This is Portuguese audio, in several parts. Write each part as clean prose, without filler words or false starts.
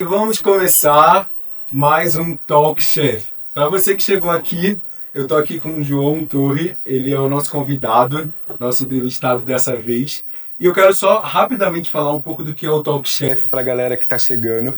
Vamos começar mais um Talk Chef. Para você que chegou aqui, eu tô aqui com o João Torre, ele é o nosso convidado, nosso entrevistado dessa vez. E eu quero só rapidamente falar um pouco do que é o Talk Chef para a galera que está chegando.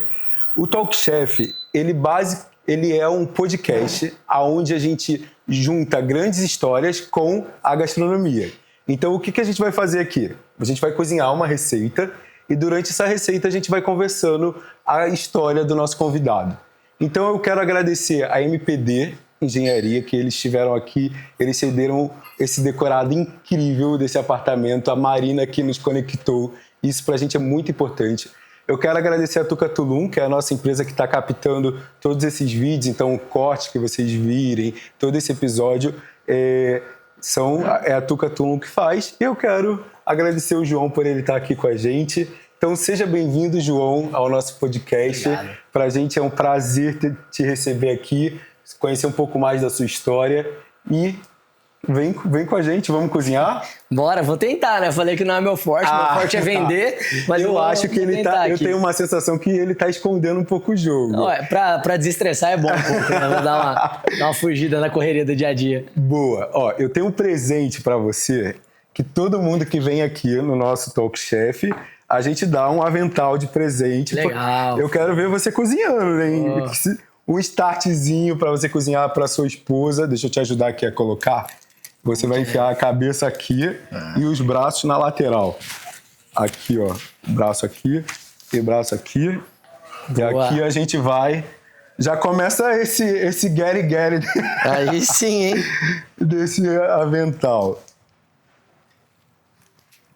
O Talk Chef, ele é um podcast onde a gente junta grandes histórias com a gastronomia. Então, o que a gente vai fazer aqui? A gente vai cozinhar uma receita e durante essa receita a gente vai conversando a história do nosso convidado. Então, eu quero agradecer a MPD Engenharia, que eles estiveram aqui, eles cederam esse decorado incrível desse apartamento, a Marina que nos conectou. Isso pra gente é muito importante. Eu quero agradecer a Tuca Tulum, que é a nossa empresa que está captando todos esses vídeos, então o corte que vocês virem, todo esse episódio é a Tuca Tulum que faz. E eu quero agradecer o João por ele estar aqui com a gente. Então seja bem-vindo, João, ao nosso podcast. Para a gente é um prazer te receber aqui, conhecer um pouco mais da sua história e vem com a gente, vamos cozinhar? Bora, vou tentar, né? Falei que não é meu forte é vender, mas eu acho que ele tá, eu tenho uma sensação que ele tá escondendo um pouco o jogo. Não, pra desestressar é bom um pouco, né? Vou dar uma fugida na correria do dia a dia. Boa, ó, eu tenho um presente pra você, que todo mundo que vem aqui no nosso Talk Chef, a gente dá um avental de presente. Legal. Eu quero ver você cozinhando, hein? Um startzinho pra você cozinhar pra sua esposa. Deixa eu te ajudar aqui a colocar. Você vai enfiar a cabeça aqui e os braços na lateral. Aqui, ó. Braço aqui e braço aqui. Boa. E aqui a gente vai... Já começa esse get-get. Aí sim, hein? Desse avental.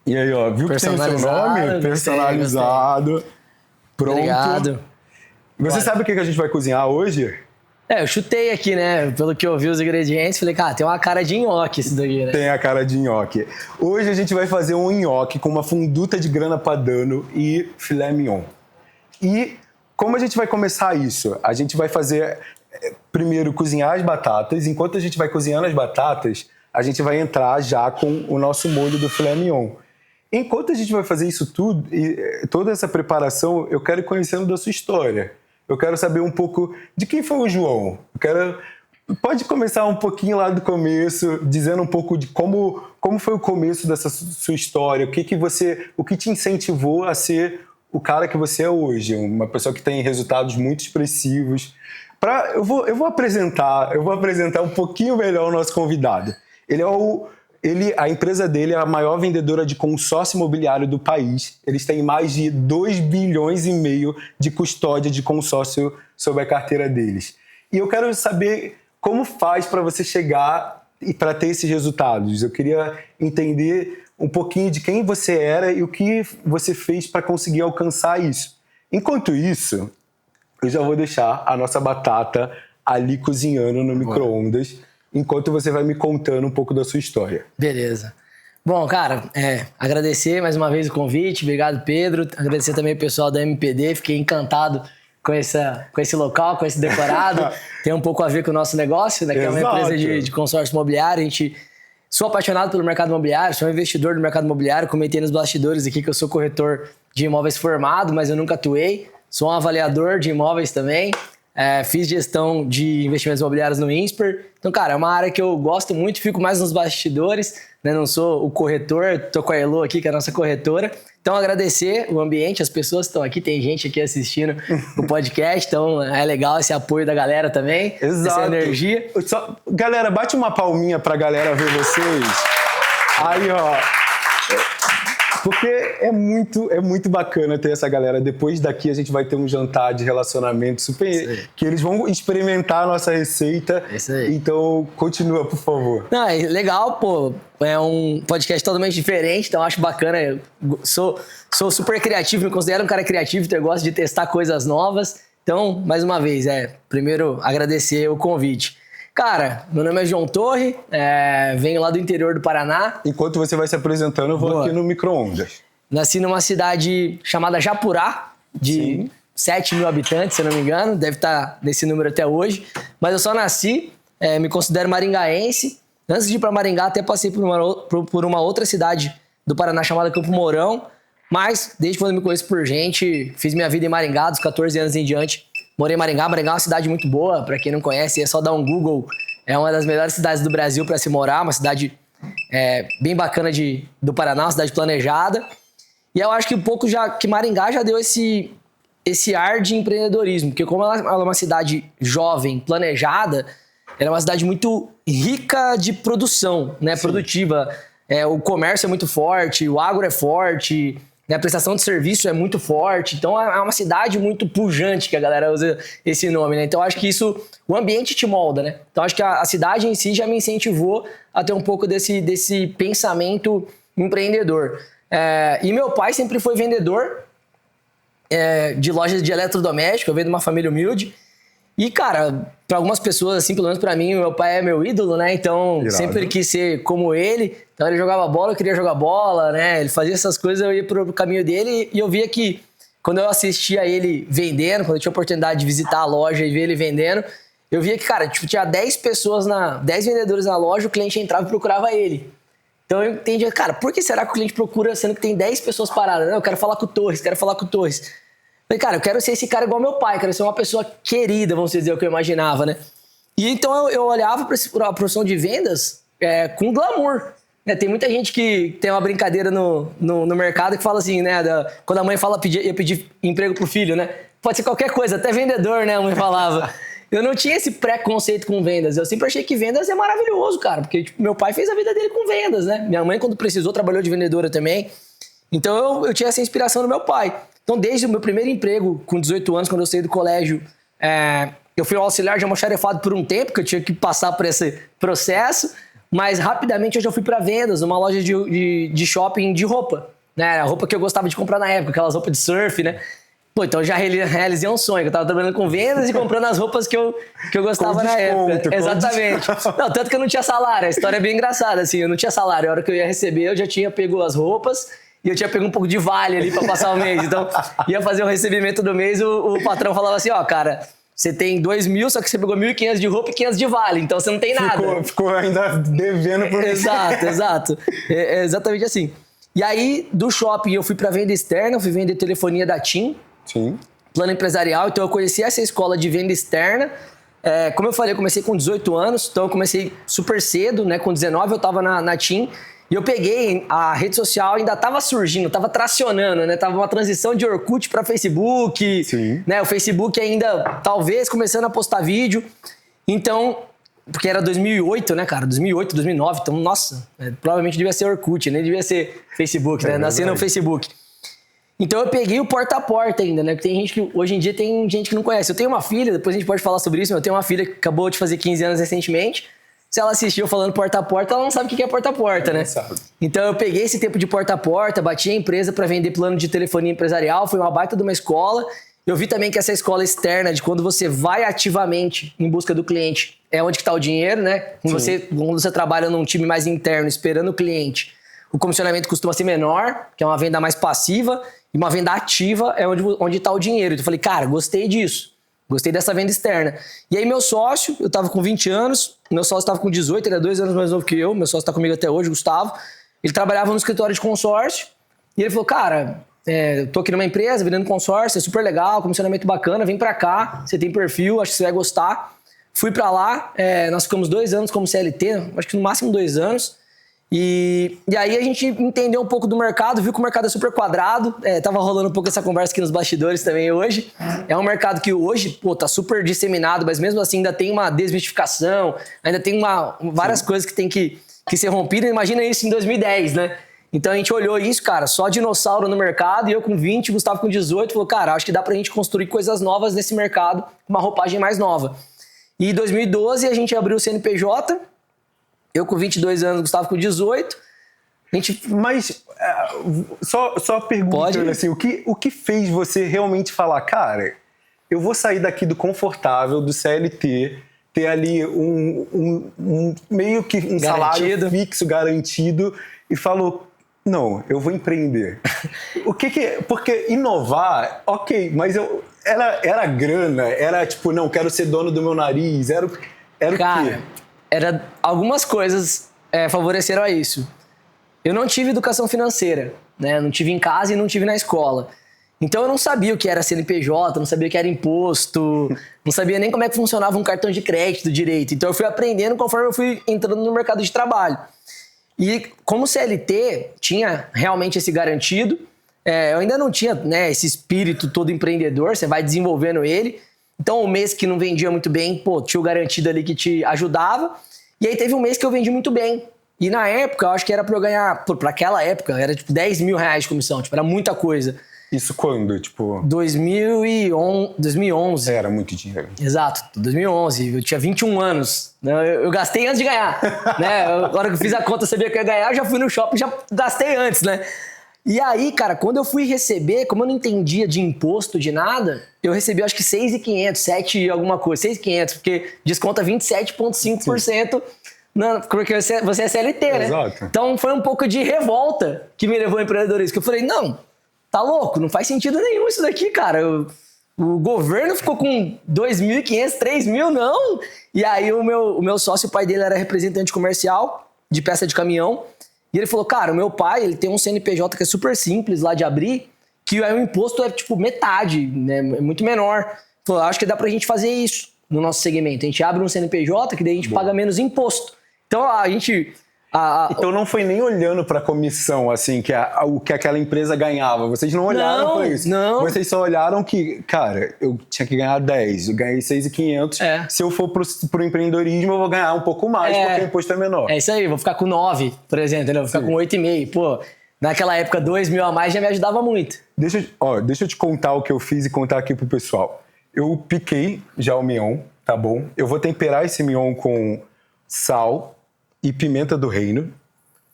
E aí, ó. Viu que tem o seu nome? Personalizado. Pronto. Obrigado. Você sabe o que a gente vai cozinhar hoje? Eu chutei aqui, né? Pelo que eu vi os ingredientes, falei, cara, tem uma cara de nhoque isso daqui, né? Tem a cara de nhoque. Hoje a gente vai fazer um nhoque com uma funduta de grana padano e filé mignon. E como a gente vai começar isso? A gente vai fazer, primeiro, cozinhar as batatas. Enquanto a gente vai cozinhando as batatas, a gente vai entrar já com o nosso molho do filé mignon. Enquanto a gente vai fazer isso tudo, e toda essa preparação, eu quero ir conhecendo da sua história. Eu quero saber um pouco de quem foi o João. Pode começar um pouquinho lá do começo, dizendo um pouco de como foi o começo dessa sua história, o que te incentivou a ser o cara que você é hoje, uma pessoa que tem resultados muito expressivos. Eu vou apresentar um pouquinho melhor o nosso convidado. A empresa dele é a maior vendedora de consórcio imobiliário do país. Eles têm mais de 2,5 bilhões de custódia de consórcio sobre a carteira deles. E eu quero saber como faz para você chegar e para ter esses resultados. Eu queria entender um pouquinho de quem você era e o que você fez para conseguir alcançar isso. Enquanto isso, eu já vou deixar a nossa batata ali cozinhando no micro-ondas, enquanto você vai me contando um pouco da sua história. Beleza. Bom, cara, agradecer mais uma vez o convite, obrigado, Pedro. Agradecer também o pessoal da MPD, fiquei encantado com esse local, com esse decorado. Tem um pouco a ver com o nosso negócio, né? Que Exato. É uma empresa de consórcio imobiliário. Sou apaixonado pelo mercado imobiliário, sou um investidor do mercado imobiliário. Comentei nos bastidores aqui que eu sou corretor de imóveis formado, mas eu nunca atuei. Sou um avaliador de imóveis também. Fiz gestão de investimentos imobiliários no INSPER. Então, cara, é uma área que eu gosto muito, fico mais nos bastidores, né? Não sou o corretor, tô com a Elo aqui, que é a nossa corretora. Então, agradecer o ambiente, as pessoas que estão aqui, tem gente aqui assistindo o podcast, então é legal esse apoio da galera também. Exato. Essa energia. Galera, bate uma palminha pra galera ver vocês. Aí, ó. Porque é muito bacana ter essa galera. Depois daqui a gente vai ter um jantar de relacionamento super... Que eles vão experimentar a nossa receita. Isso aí. Então, continua, por favor. Não, é legal, pô. É um podcast totalmente diferente, então acho bacana. Eu sou super criativo, me considero um cara criativo, então eu gosto de testar coisas novas. Então, mais uma vez, primeiro agradecer o convite. Cara, meu nome é João Torre, venho lá do interior do Paraná. Enquanto você vai se apresentando, eu vou aqui no micro-ondas. Nasci numa cidade chamada Japurá, de 7 mil habitantes, se eu não me engano. Deve estar nesse número até hoje. Mas eu só nasci, me considero maringaense. Antes de ir para Maringá, até passei por uma outra cidade do Paraná chamada Campo Mourão. Mas, desde quando eu me conheço por gente, fiz minha vida em Maringá, dos 14 anos em diante. Morei em Maringá. Maringá é uma cidade muito boa, pra quem não conhece, é só dar um Google. É uma das melhores cidades do Brasil pra se morar, uma cidade bem bacana do Paraná, uma cidade planejada. E eu acho que um pouco que Maringá já deu esse ar de empreendedorismo, porque como ela é uma cidade jovem, planejada, ela é uma cidade muito rica de produção, né? Produtiva. O comércio é muito forte, o agro é forte, né? A prestação de serviço é muito forte. Então é uma cidade muito pujante, que a galera usa esse nome, né? Então acho que o ambiente te molda, né? Então acho que a cidade em si já me incentivou a ter um pouco desse pensamento empreendedor. E meu pai sempre foi vendedor de lojas de eletrodoméstico, eu venho de uma família humilde. E, cara, para algumas pessoas, assim, pelo menos pra mim, meu pai é meu ídolo, né? Então, Irado. sempre ele quis ser como ele. Então, ele jogava bola, eu queria jogar bola, né? Ele fazia essas coisas, eu ia pro caminho dele. E eu via que, quando eu assistia ele vendendo, quando eu tinha a oportunidade de visitar a loja e ver ele vendendo, eu via que, cara, tipo, tinha 10 vendedores na loja, o cliente entrava e procurava ele. Então, eu entendi, cara, por que será que o cliente procura, sendo que tem 10 pessoas paradas? Não, eu quero falar com o Torres, Falei, cara, eu quero ser esse cara igual meu pai, quero ser uma pessoa querida, vamos dizer, o que eu imaginava, né? E então eu olhava para a profissão de vendas com glamour. Né? Tem muita gente que tem uma brincadeira no mercado que fala assim, né? Quando a mãe fala ia pedir emprego pro filho, né? Pode ser qualquer coisa, até vendedor, né? A mãe falava. Eu não tinha esse preconceito com vendas. Eu sempre achei que vendas é maravilhoso, cara. Porque tipo, meu pai fez a vida dele com vendas, né? Minha mãe, quando precisou, trabalhou de vendedora também. Então eu tinha essa inspiração no meu pai. Então, desde o meu primeiro emprego, com 18 anos, quando eu saí do colégio, eu fui um auxiliar de almoxarifado por um tempo, que eu tinha que passar por esse processo, mas rapidamente eu já fui para vendas, numa loja de shopping de roupa, né? A roupa que eu gostava de comprar na época, aquelas roupas de surf, né? Pô, então eu já realizei um sonho, que eu tava trabalhando com vendas e comprando as roupas que eu gostava na época. Exatamente. Não, tanto que eu não tinha salário, a história é bem engraçada, assim, eu não tinha salário, a hora que eu ia receber eu já tinha pego as roupas e eu tinha pego um pouco de vale ali pra passar o mês. Então, ia fazer o recebimento do mês, o patrão falava assim, ó, cara, você tem 2.000, só que você pegou 1.500 de roupa e 500 de vale, então você não tem nada. Ficou ainda devendo por Exato. É exatamente assim. E aí, do shopping, eu fui pra venda externa, fui vender telefonia da TIM. Sim. Plano empresarial, então eu conheci essa escola de venda externa. Como eu falei, eu comecei com 18 anos, então eu comecei super cedo, né? Com 19 eu tava na TIM. E eu peguei, a rede social ainda estava surgindo, estava tracionando, né? Tava uma transição de Orkut para Facebook, Sim. né? O Facebook ainda, talvez, começando a postar vídeo. Então, porque era 2008, né, cara? 2008, 2009, então, nossa, provavelmente devia ser Orkut, nem devia ser Facebook, né? Nasci no Facebook. Então eu peguei o porta a porta ainda, né? Porque tem gente que, hoje em dia, tem gente que não conhece. Eu tenho uma filha, depois a gente pode falar sobre isso, mas eu tenho uma filha que acabou de fazer 15 anos recentemente. Se ela assistiu falando porta a porta, ela não sabe o que é porta a porta, né? Sabe. Então eu peguei esse tempo de porta a porta, bati a empresa para vender plano de telefonia empresarial, foi uma baita de uma escola. Eu vi também que essa escola externa, de quando você vai ativamente em busca do cliente, é onde que tá o dinheiro, né? Quando você trabalha num time mais interno, esperando o cliente, o comissionamento costuma ser menor, que é uma venda mais passiva, e uma venda ativa é onde tá o dinheiro. Então eu falei, cara, gostei disso. Gostei dessa venda externa. E aí meu sócio, eu tava com 20 anos, meu sócio tava com 18, ele é 2 anos mais novo que eu, meu sócio tá comigo até hoje, Gustavo. Ele trabalhava no escritório de consórcio, e ele falou, cara, eu tô aqui numa empresa, vendendo consórcio, é super legal, comissionamento bacana, vem pra cá, você tem perfil, acho que você vai gostar. Fui pra lá, nós ficamos 2 anos como CLT, acho que no máximo 2 anos. E aí a gente entendeu um pouco do mercado, viu que o mercado é super quadrado, tava rolando um pouco essa conversa aqui nos bastidores também hoje. É um mercado que hoje, tá super disseminado, mas mesmo assim ainda tem uma desmistificação, ainda tem várias coisas que tem que ser rompidas. Imagina isso em 2010, né? Então a gente olhou isso, cara, só dinossauro no mercado, e eu com 20, Gustavo com 18, falou, cara, acho que dá pra gente construir coisas novas nesse mercado, com uma roupagem mais nova. E em 2012 a gente abriu o CNPJ, eu com 22 anos, Gustavo com 18. Mas, só perguntando assim, o que fez você realmente falar, cara, eu vou sair daqui do confortável, do CLT, ter ali meio que um salário fixo, garantido, e falou, não, eu vou empreender. Porque inovar, ok, mas era grana, era tipo, não, quero ser dono do meu nariz, era o quê? Algumas coisas favoreceram a isso. eu não tive educação financeira, né? Não tive em casa e não tive na escola. Então eu não sabia o que era CNPJ, não sabia o que era imposto, não sabia nem como é que funcionava um cartão de crédito direito. Então eu fui aprendendo conforme eu fui entrando no mercado de trabalho. E como CLT tinha realmente esse garantido, eu ainda não tinha, né, esse espírito todo empreendedor, você vai desenvolvendo ele. Então o mês que não vendia muito bem, pô, tinha o garantido ali que te ajudava. E aí teve um mês que eu vendi muito bem. E na época, eu acho que era pra eu ganhar, pra aquela época, era tipo 10 mil reais de comissão, tipo, era muita coisa. Isso quando? Tipo... 2011. Era muito dinheiro. Exato, 2011. Eu tinha 21 anos. Eu gastei antes de ganhar. Né? Agora que eu fiz a conta, eu sabia que eu ia ganhar, eu já fui no shopping, já gastei antes, né? E aí, cara, quando eu fui receber, como eu não entendia de imposto, de nada, eu recebi acho que 6.500, 7 alguma coisa, 6.500, porque desconta 27,5%. Não, porque você é CLT, né? Exato. Então foi um pouco de revolta que me levou ao empreendedorismo. Que eu falei, não, tá louco, não faz sentido nenhum isso daqui, cara. O governo ficou com 2.500, 3.000, não. E aí o meu sócio, o pai dele era representante comercial de peça de caminhão. E ele falou, cara, o meu pai, ele tem um CNPJ que é super simples lá de abrir, que aí o imposto é tipo metade, né? É muito menor. Ele falou, acho que dá pra gente fazer isso no nosso segmento. A gente abre um CNPJ que daí a gente paga menos imposto. Então a gente... Então não foi nem olhando para a comissão, assim, o que aquela empresa ganhava. Vocês não olharam para isso. Não. Vocês só olharam que, cara, eu tinha que ganhar 10, eu ganhei 6.500. Se eu for pro empreendedorismo, eu vou ganhar um pouco mais, porque o imposto é menor. É isso aí, vou ficar com 9, por exemplo, entendeu? Vou ficar com 8,5. Pô, naquela época, 2.000 a mais já me ajudava muito. Deixa eu te contar o que eu fiz e contar aqui pro pessoal. Eu piquei já o mignon, tá bom? Eu vou temperar esse mignon com sal e pimenta do reino.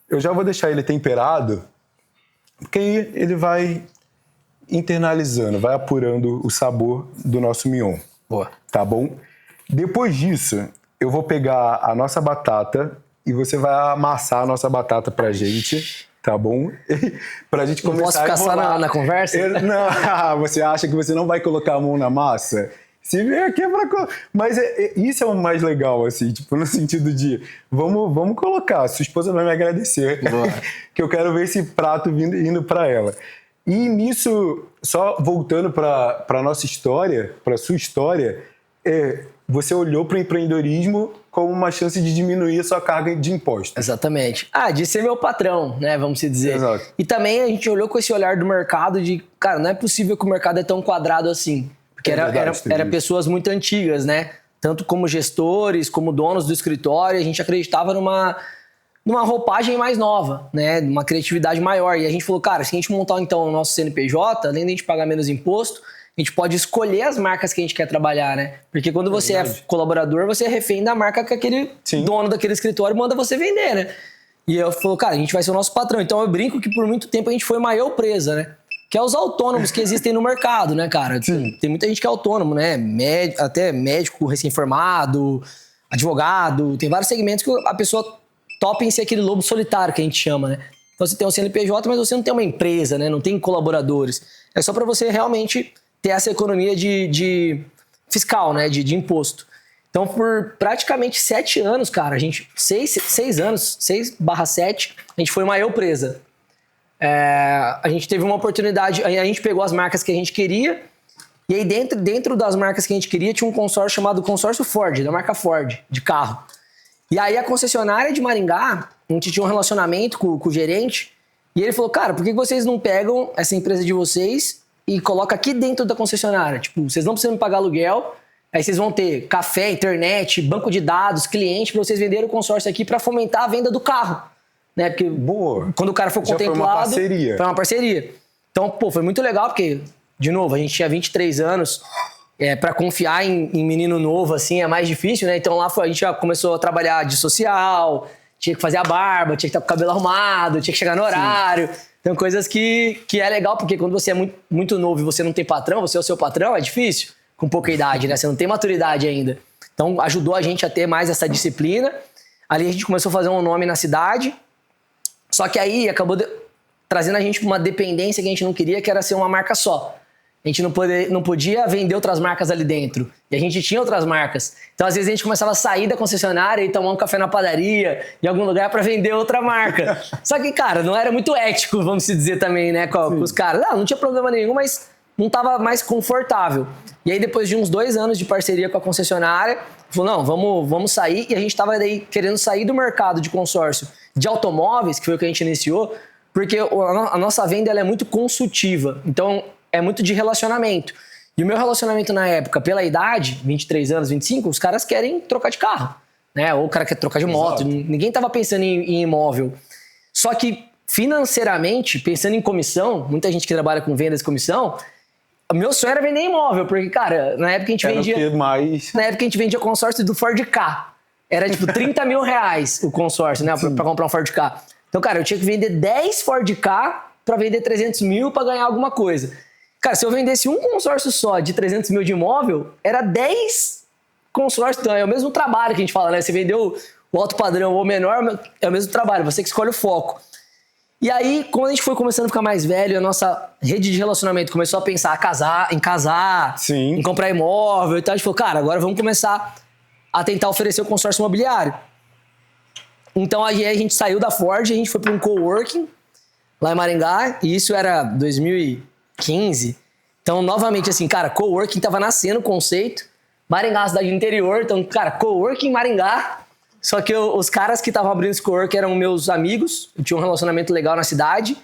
Eu já vou deixar ele temperado, porque aí ele vai internalizando, vai apurando o sabor do nosso mignon. Boa. Tá bom? Depois disso, eu vou pegar a nossa batata e você vai amassar a nossa batata pra gente, tá bom? Pra gente começar. Não posso ficar só na conversa? Não, você acha que você não vai colocar a mão na massa? Se vier aqui é pra... Mas isso é o mais legal, assim, tipo, no sentido de vamos colocar, sua esposa vai me agradecer, que eu quero ver esse prato indo pra ela. E nisso, só voltando pra nossa história, pra sua história, você olhou pro empreendedorismo como uma chance de diminuir a sua carga de impostos. Exatamente. De ser meu patrão, né, vamos dizer. Exato. E também a gente olhou com esse olhar do mercado de, cara, não é possível que o mercado é tão quadrado assim. Porque era pessoas muito antigas, né? Tanto como gestores, como donos do escritório, a gente acreditava numa roupagem mais nova, né? Numa criatividade maior. E a gente falou, cara, se a gente montar então o nosso CNPJ, além de a gente pagar menos imposto, a gente pode escolher as marcas que a gente quer trabalhar, né? Porque quando você é colaborador, você é refém da marca que aquele dono daquele escritório manda você vender, né? E eu falou, cara, a gente vai ser o nosso patrão. Então eu brinco que por muito tempo a gente foi maior presa, né? Que é os autônomos que existem no mercado, né, cara? Sim. Tem muita gente que é autônomo, né? Até médico recém-formado, advogado. Tem vários segmentos que a pessoa topa em ser aquele lobo solitário que a gente chama, né? Então você tem um CNPJ, mas você não tem uma empresa, né? Não tem colaboradores. É só para você realmente ter essa economia de fiscal, né? De imposto. Então, por praticamente 7 anos, cara, a gente... 6 anos, 6/7, a gente foi maior presa. A gente teve uma oportunidade, a gente pegou as marcas que a gente queria, e aí dentro das marcas que a gente queria tinha um consórcio chamado Consórcio Ford, da marca Ford, de carro. E aí a concessionária de Maringá, a gente tinha um relacionamento com o gerente, e ele falou, cara, por que vocês não pegam essa empresa de vocês e colocam aqui dentro da concessionária? Tipo, vocês não precisam pagar aluguel, aí vocês vão ter café, internet, banco de dados, cliente, para vocês venderem o consórcio aqui para fomentar a venda do carro. Né? Porque quando o cara for contemplado... Foi uma parceria. Foi uma parceria. Então, pô, foi muito legal, porque, de novo, a gente tinha 23 anos, pra confiar em menino novo, assim, é mais difícil, né? Então lá a gente já começou a trabalhar de social, tinha que fazer a barba, tinha que estar com o cabelo arrumado, tinha que chegar no horário. Sim. Então, coisas que é legal, porque quando você é muito, muito novo e você não tem patrão, você é o seu patrão, é difícil, com pouca idade, né? Você não tem maturidade ainda. Então, ajudou a gente a ter mais essa disciplina. Ali a gente começou a fazer um nome na cidade. Só que aí acabou trazendo a gente pra uma dependência que a gente não queria, que era ser uma marca só. A gente não podia vender outras marcas ali dentro. E a gente tinha outras marcas. Então, às vezes, a gente começava a sair da concessionária e tomar um café na padaria, em algum lugar, para vender outra marca. Só que, cara, não era muito ético, vamos dizer também, né, com os caras. Não tinha problema nenhum, mas não tava mais confortável. E aí, depois de uns 2 anos de parceria com a concessionária, falou, não, vamos sair. E a gente tava daí querendo sair do mercado de consórcio de automóveis, que foi o que a gente iniciou, porque a nossa venda ela é muito consultiva. Então, é muito de relacionamento. E o meu relacionamento na época, pela idade, 23 anos, 25, os caras querem trocar de carro, né? Ou o cara quer trocar de moto. Exato. Ninguém tava pensando em imóvel. Só que, financeiramente, pensando em comissão, muita gente que trabalha com vendas e comissão, o meu sonho era vender imóvel, porque, cara, na época a gente vendia... Na época a gente vendia consórcio do Ford Ka. Era tipo 30 mil reais o consórcio, né? Pra comprar um Ford Ka. Então, cara, eu tinha que vender 10 Ford Ka pra vender 300 mil pra ganhar alguma coisa. Cara, se eu vendesse um consórcio só de 300 mil de imóvel, era 10 consórcios. Então, é o mesmo trabalho que a gente fala, né? Você vendeu o alto padrão ou menor, é o mesmo trabalho. Você que escolhe o foco. E aí, quando a gente foi começando a ficar mais velho, a nossa rede de relacionamento começou a pensar em casar, em comprar imóvel e tal. A gente falou, cara, agora vamos começar a tentar oferecer o consórcio imobiliário. Então, aí a gente saiu da Ford, a gente foi para um coworking lá em Maringá, e isso era 2015. Então, novamente, assim, cara, coworking tava nascendo o conceito. Maringá é uma cidade do interior, então, cara, coworking Maringá. Só que os caras que estavam abrindo esse coworking eram meus amigos, eu tinha um relacionamento legal na cidade.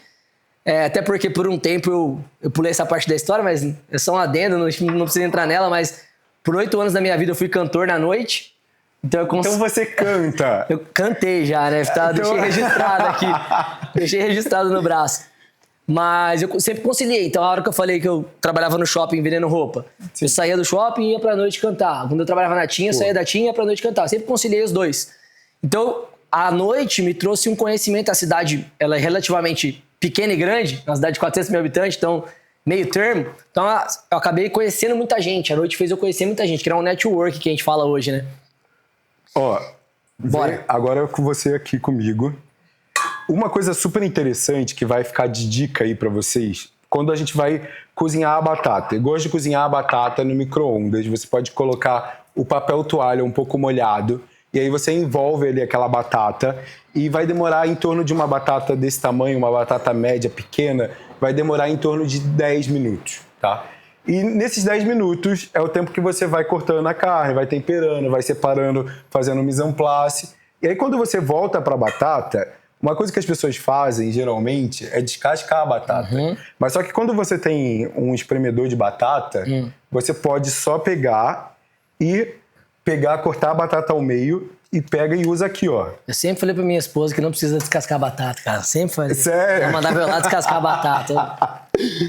Até porque por um tempo eu pulei essa parte da história, mas é só um adendo, não precisa entrar nela, mas por 8 anos da minha vida eu fui cantor na noite. Então você canta? Eu cantei já, né? Deixei registrado aqui. Deixei registrado no braço. Mas eu sempre conciliei. Então, a hora que eu falei que eu trabalhava no shopping vendendo roupa, eu saía do shopping e ia pra noite cantar. Quando eu trabalhava na Tinha, eu saía da Tinha e ia pra noite cantar. Eu sempre conciliei os dois. Então, a noite me trouxe um conhecimento. A cidade, ela é relativamente pequena e grande, uma cidade de 400 mil habitantes, então, meio termo. Então, eu acabei conhecendo muita gente. A noite fez eu conhecer muita gente, que era um network que a gente fala hoje, né? Bora. Agora com você aqui comigo. Uma coisa super interessante que vai ficar de dica aí pra vocês, quando a gente vai cozinhar a batata. Eu gosto de cozinhar a batata no micro-ondas. Você pode colocar o papel toalha um pouco molhado e aí você envolve ali aquela batata e vai demorar em torno de uma batata desse tamanho, uma batata média, pequena, vai demorar em torno de 10 minutos, tá? E nesses 10 minutos é o tempo que você vai cortando a carne, vai temperando, vai separando, fazendo mise en place. E aí quando você volta para a batata, uma coisa que as pessoas fazem geralmente é descascar a batata. Mas só que quando você tem um espremedor de batata, você pode só pegar, cortar a batata ao meio e pega e usa aqui, ó. Eu sempre falei pra minha esposa que não precisa descascar a batata, cara. Sempre falei. Sério? Eu mandava eu lá descascar a batata.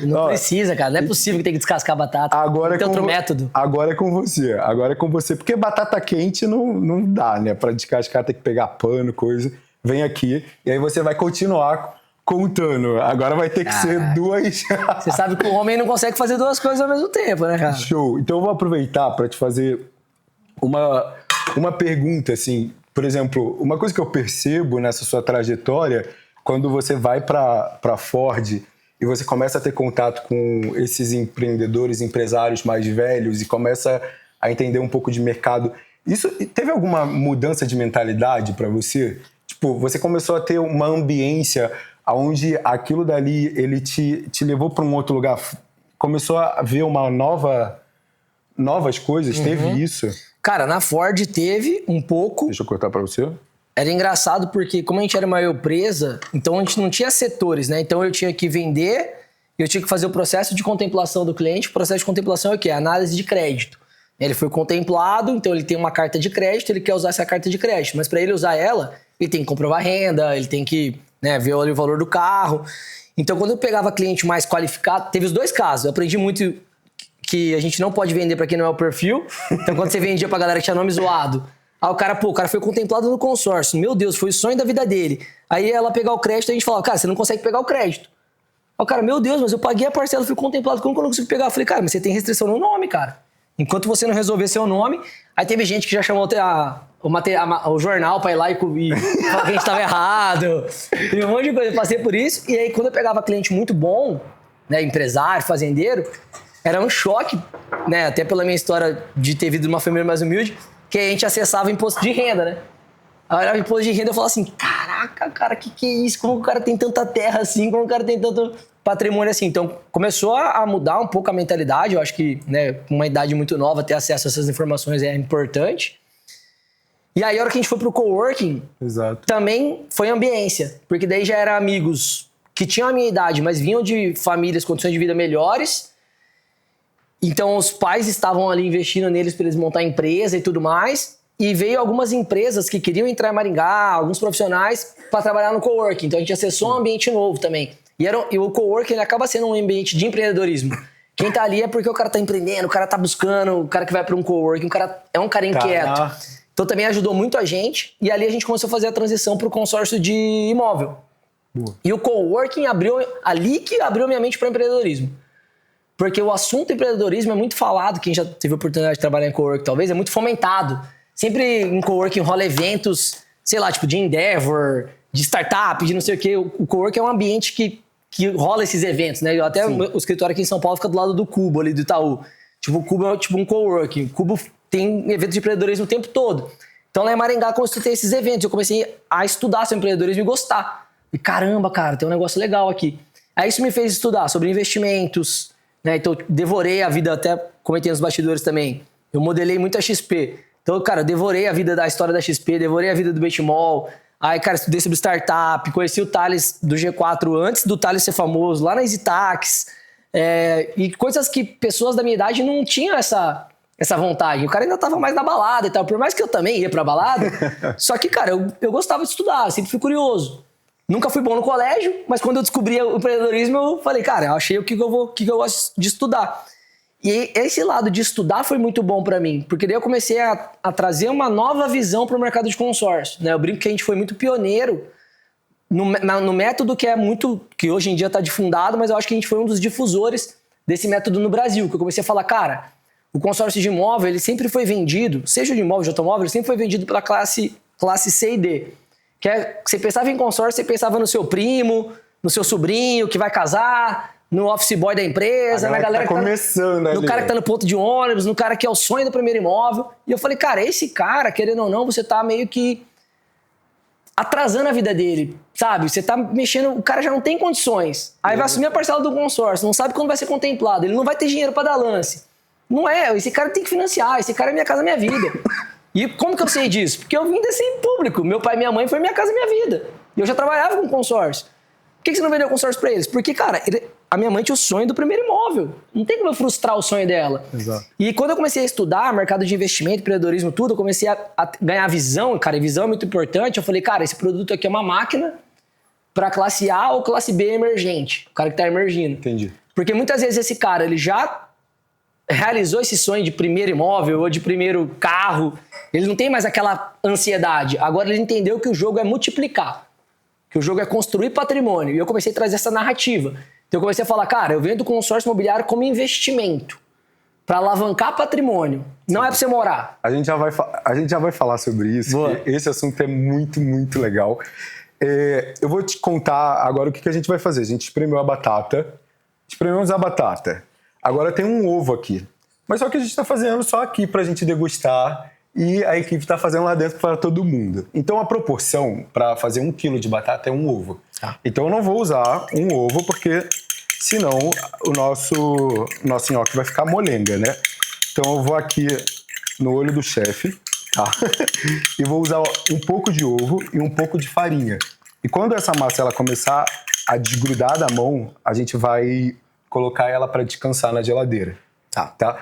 Não precisa, cara. Não é possível que tenha que descascar a batata. Agora tem outro método. Agora é com você. Porque batata quente não dá, né? Pra descascar tem que pegar pano, coisa. Vem aqui e aí você vai continuar contando. Agora vai ter que ser 2... Você sabe que o homem não consegue fazer 2 coisas ao mesmo tempo, né, cara? Show. Então eu vou aproveitar para te fazer uma pergunta, assim. Por exemplo, uma coisa que eu percebo nessa sua trajetória, quando você vai para Ford e você começa a ter contato com esses empreendedores, empresários mais velhos e começa a entender um pouco de mercado, isso teve alguma mudança de mentalidade para você? Tipo, você começou a ter uma ambiência onde aquilo dali, ele te levou para um outro lugar, começou a ver novas coisas, teve isso? Cara, na Ford teve um pouco. Deixa eu cortar para você. Era engraçado porque, como a gente era uma empresa, então a gente não tinha setores, né? Então eu tinha que vender, eu tinha que fazer o processo de contemplação do cliente. O processo de contemplação é o quê? Análise de crédito. Ele foi contemplado, então ele tem uma carta de crédito, ele quer usar essa carta de crédito. Mas para ele usar ela, ele tem que comprovar renda, ele tem que, né, ver o valor do carro. Então, quando eu pegava cliente mais qualificado, teve os 2 casos. Eu aprendi muito que a gente não pode vender para quem não é o perfil. Então, quando você vendia pra galera que tinha nome zoado, aí o cara foi contemplado no consórcio. Meu Deus, foi o sonho da vida dele. Aí ela pegar o crédito, a gente falava, cara, você não consegue pegar o crédito. Aí o cara, meu Deus, mas eu paguei a parcela, fui contemplado, como que eu não consigo pegar? Eu falei, cara, mas você tem restrição no nome, cara. Enquanto você não resolver seu nome, aí teve gente que já chamou o jornal pra ir lá e falar que a gente tava errado. Teve um monte de coisa. Eu passei por isso. E aí, quando eu pegava cliente muito bom, né, empresário, fazendeiro, era um choque, né? Até pela minha história de ter vindo de uma família mais humilde, que a gente acessava imposto de renda, né? Aí eu olhava imposto de renda e eu falava assim, caraca, cara, que é isso? Como o cara tem tanta terra assim? Como o cara tem tanto patrimônio assim? Então, começou a mudar um pouco a mentalidade. Eu acho que, né, com uma idade muito nova, ter acesso a essas informações é importante. E aí, a hora que a gente foi pro coworking, Exato. também foi ambiência. Porque daí já eram amigos que tinham a minha idade, mas vinham de famílias, condições de vida melhores. Então, os pais estavam ali investindo neles para eles montar empresa e tudo mais. E veio algumas empresas que queriam entrar em Maringá, alguns profissionais, para trabalhar no coworking. Então, a gente acessou um ambiente novo também. E o coworking ele acaba sendo um ambiente de empreendedorismo. Quem tá ali é porque o cara tá empreendendo, o cara tá buscando, o cara que vai para um coworking, o cara é um cara inquieto. Então, também ajudou muito a gente. E ali a gente começou a fazer a transição para o consórcio de imóvel. Boa. E o coworking ali que abriu minha mente para empreendedorismo. Porque o assunto empreendedorismo é muito falado, quem já teve a oportunidade de trabalhar em coworking talvez, é muito fomentado. Sempre em coworking rola eventos, sei lá, tipo de Endeavor, de startup, de não sei o quê. O coworking é um ambiente que rola esses eventos, né? Até o escritório aqui em São Paulo fica do lado do Cubo, ali do Itaú. Tipo, o Cubo é tipo um coworking. O Cubo tem eventos de empreendedorismo o tempo todo. Então lá em Maringá começou a ter esses eventos. Eu comecei a estudar sobre empreendedorismo e gostar. E caramba, cara, tem um negócio legal aqui. Aí isso me fez estudar sobre investimentos, né? Então eu devorei a vida, até comentei nos bastidores também. Eu modelei muito a XP. Então, cara, eu devorei a vida da história da XP, devorei a vida do Benchimol. Aí, cara, estudei sobre startup, conheci o Thales do G4 antes do Thales ser famoso, lá na EasyTax. E coisas que pessoas da minha idade não tinham essa vontade. O cara ainda tava mais na balada e tal. Por mais que eu também ia pra balada. Só que, cara, eu gostava de estudar, sempre fui curioso. Nunca fui bom no colégio, mas quando eu descobri o empreendedorismo, eu falei, cara, eu achei o que eu gosto de estudar. E esse lado de estudar foi muito bom pra mim, porque daí eu comecei a trazer uma nova visão pro mercado de consórcio, né? Eu brinco que a gente foi muito pioneiro no método que hoje em dia tá difundado, mas eu acho que a gente foi um dos difusores desse método no Brasil, que eu comecei a falar, cara, o consórcio de imóvel, ele sempre foi vendido, seja de imóvel ou de automóvel, ele sempre foi vendido pela classe C e D. Que você pensava em consórcio, você pensava no seu primo, no seu sobrinho que vai casar, no office boy da empresa, na galera que tá começando ali. No cara que tá no ponto de ônibus, no cara que é o sonho do primeiro imóvel. E eu falei, cara, esse cara, querendo ou não, você tá meio que atrasando a vida dele, sabe? Você tá mexendo, o cara já não tem condições. Aí vai assumir a parcela do consórcio, não sabe quando vai ser contemplado, ele não vai ter dinheiro pra dar lance. Não é, esse cara tem que financiar, esse cara é minha casa, minha vida. E como que eu sei disso? Porque eu vim desse público. Meu pai e minha mãe foi minha casa, minha vida. E eu já trabalhava com consórcio. Por que você não vendeu consórcio pra eles? Porque, cara, a minha mãe tinha o sonho do primeiro imóvel. Não tem como eu frustrar o sonho dela. Exato. E quando eu comecei a estudar mercado de investimento, empreendedorismo, tudo, eu comecei a ganhar visão. Cara, e visão é muito importante. Eu falei, cara, esse produto aqui é uma máquina pra classe A ou classe B emergente. O cara que tá emergindo. Entendi. Porque muitas vezes esse cara, ele já realizou esse sonho de primeiro imóvel ou de primeiro carro, ele não tem mais aquela ansiedade. Agora ele entendeu que o jogo é multiplicar, que o jogo é construir patrimônio. E eu comecei a trazer essa narrativa. Então eu comecei a falar, cara, eu vendo o consórcio imobiliário como investimento para alavancar patrimônio. Não é para você morar. A gente já vai falar sobre isso. Esse assunto é muito, muito legal. Eu vou te contar agora o que a gente vai fazer. A gente espremeu a batata. Esprememos a batata. Agora tem um ovo aqui. Mas só que a gente está fazendo só aqui para a gente degustar e a equipe está fazendo lá dentro para todo mundo. Então a proporção para fazer 1 quilo de batata é um ovo. Então eu não vou usar um ovo porque senão o nosso nhoque vai ficar molenga, né? Então eu vou aqui no olho do chefe, tá? E vou usar um pouco de ovo e um pouco de farinha. E quando essa massa ela começar a desgrudar da mão, a gente vai colocar ela para descansar na geladeira. Tá?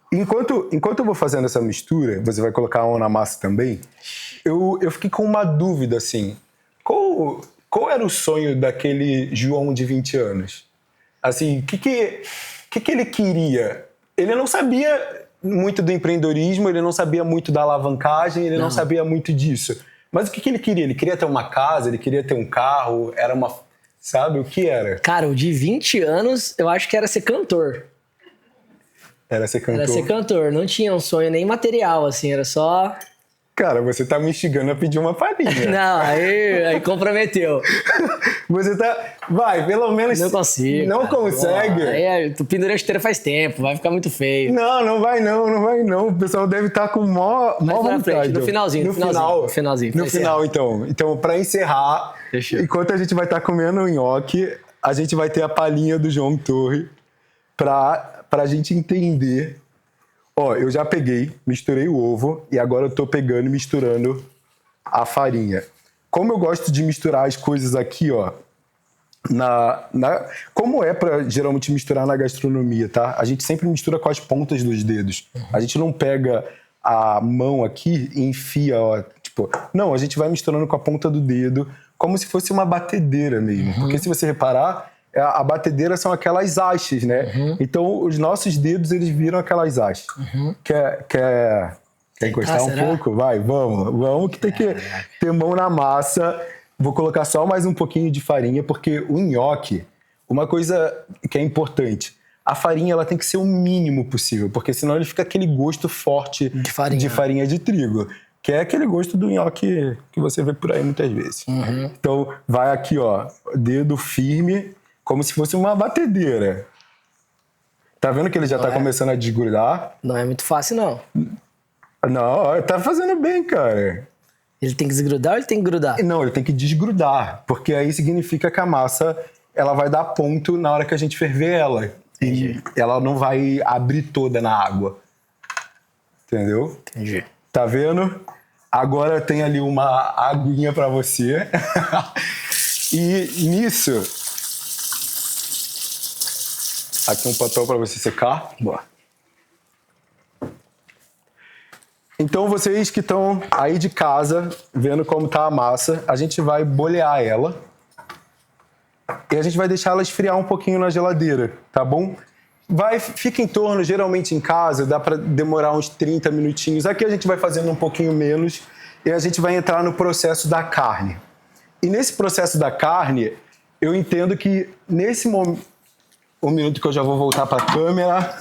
Enquanto eu vou fazendo essa mistura, você vai colocar a mão na massa também, eu fiquei com uma dúvida, assim. Qual era o sonho daquele João de 20 anos? Assim, o que ele queria? Ele não sabia muito do empreendedorismo, ele não sabia muito da alavancagem, ele não sabia muito disso. Mas o que ele queria? Ele queria ter uma casa, ele queria ter um carro, era uma... Sabe o que era? Cara, o de 20 anos, eu acho que era ser cantor. Era ser cantor? Era ser cantor. Não tinha um sonho nem material, assim. Era só Cara, você tá me instigando a pedir uma palhinha. Não, aí comprometeu. Você tá... Vai, pelo menos... Não consigo. Não cara. consegue? Aí tu pendurei a chuteira faz tempo, vai ficar muito feio. Não vai não. O pessoal deve estar com mó vontade. Frente, no finalzinho. No final, então. Então, pra encerrar, Fechou. enquanto a gente vai estar comendo o nhoque, a gente vai ter a palhinha do João Torre pra gente entender. Ó, eu já peguei, misturei o ovo e agora eu tô pegando e misturando a farinha. Como eu gosto de misturar as coisas aqui, ó, como é pra geralmente misturar na gastronomia, tá? A gente sempre mistura com as pontas dos dedos. A gente não pega a mão aqui e enfia, ó, tipo... Não, a gente vai misturando com a ponta do dedo, como se fosse uma batedeira mesmo. Porque se você reparar, a batedeira são aquelas hastes, né? Então, os nossos dedos, eles viram aquelas hastes. Quer encostar um pouco? Vai, vamos que tem que ter mão na massa. Vou colocar só mais um pouquinho de farinha, porque o nhoque, uma coisa que é importante, a farinha ela tem que ser o mínimo possível, porque senão ele fica aquele gosto forte de farinha de trigo, que é aquele gosto do nhoque que você vê por aí muitas vezes. Então, vai aqui, ó, dedo firme, como se fosse uma batedeira. Tá vendo que ele já tá começando a desgrudar? Não é muito fácil, não. Não, tá fazendo bem, cara. Ele tem que desgrudar ou ele tem que grudar? Não, ele tem que desgrudar, porque aí significa que a massa ela vai dar ponto na hora que a gente ferver ela. Entendi. E ela não vai abrir toda na água. Entendeu? Entendi. Tá vendo? Agora tem ali uma aguinha pra você. E nisso... Aqui um papel pra você secar. Boa. Então, vocês que estão aí de casa, vendo como tá a massa, a gente vai bolear ela e a gente vai deixar ela esfriar um pouquinho na geladeira, tá bom? Fica em torno, geralmente em casa, dá para demorar uns 30 minutinhos. Aqui a gente vai fazendo um pouquinho menos e a gente vai entrar no processo da carne. E nesse processo da carne, eu entendo que nesse momento... Um minuto que eu já vou voltar para a câmera...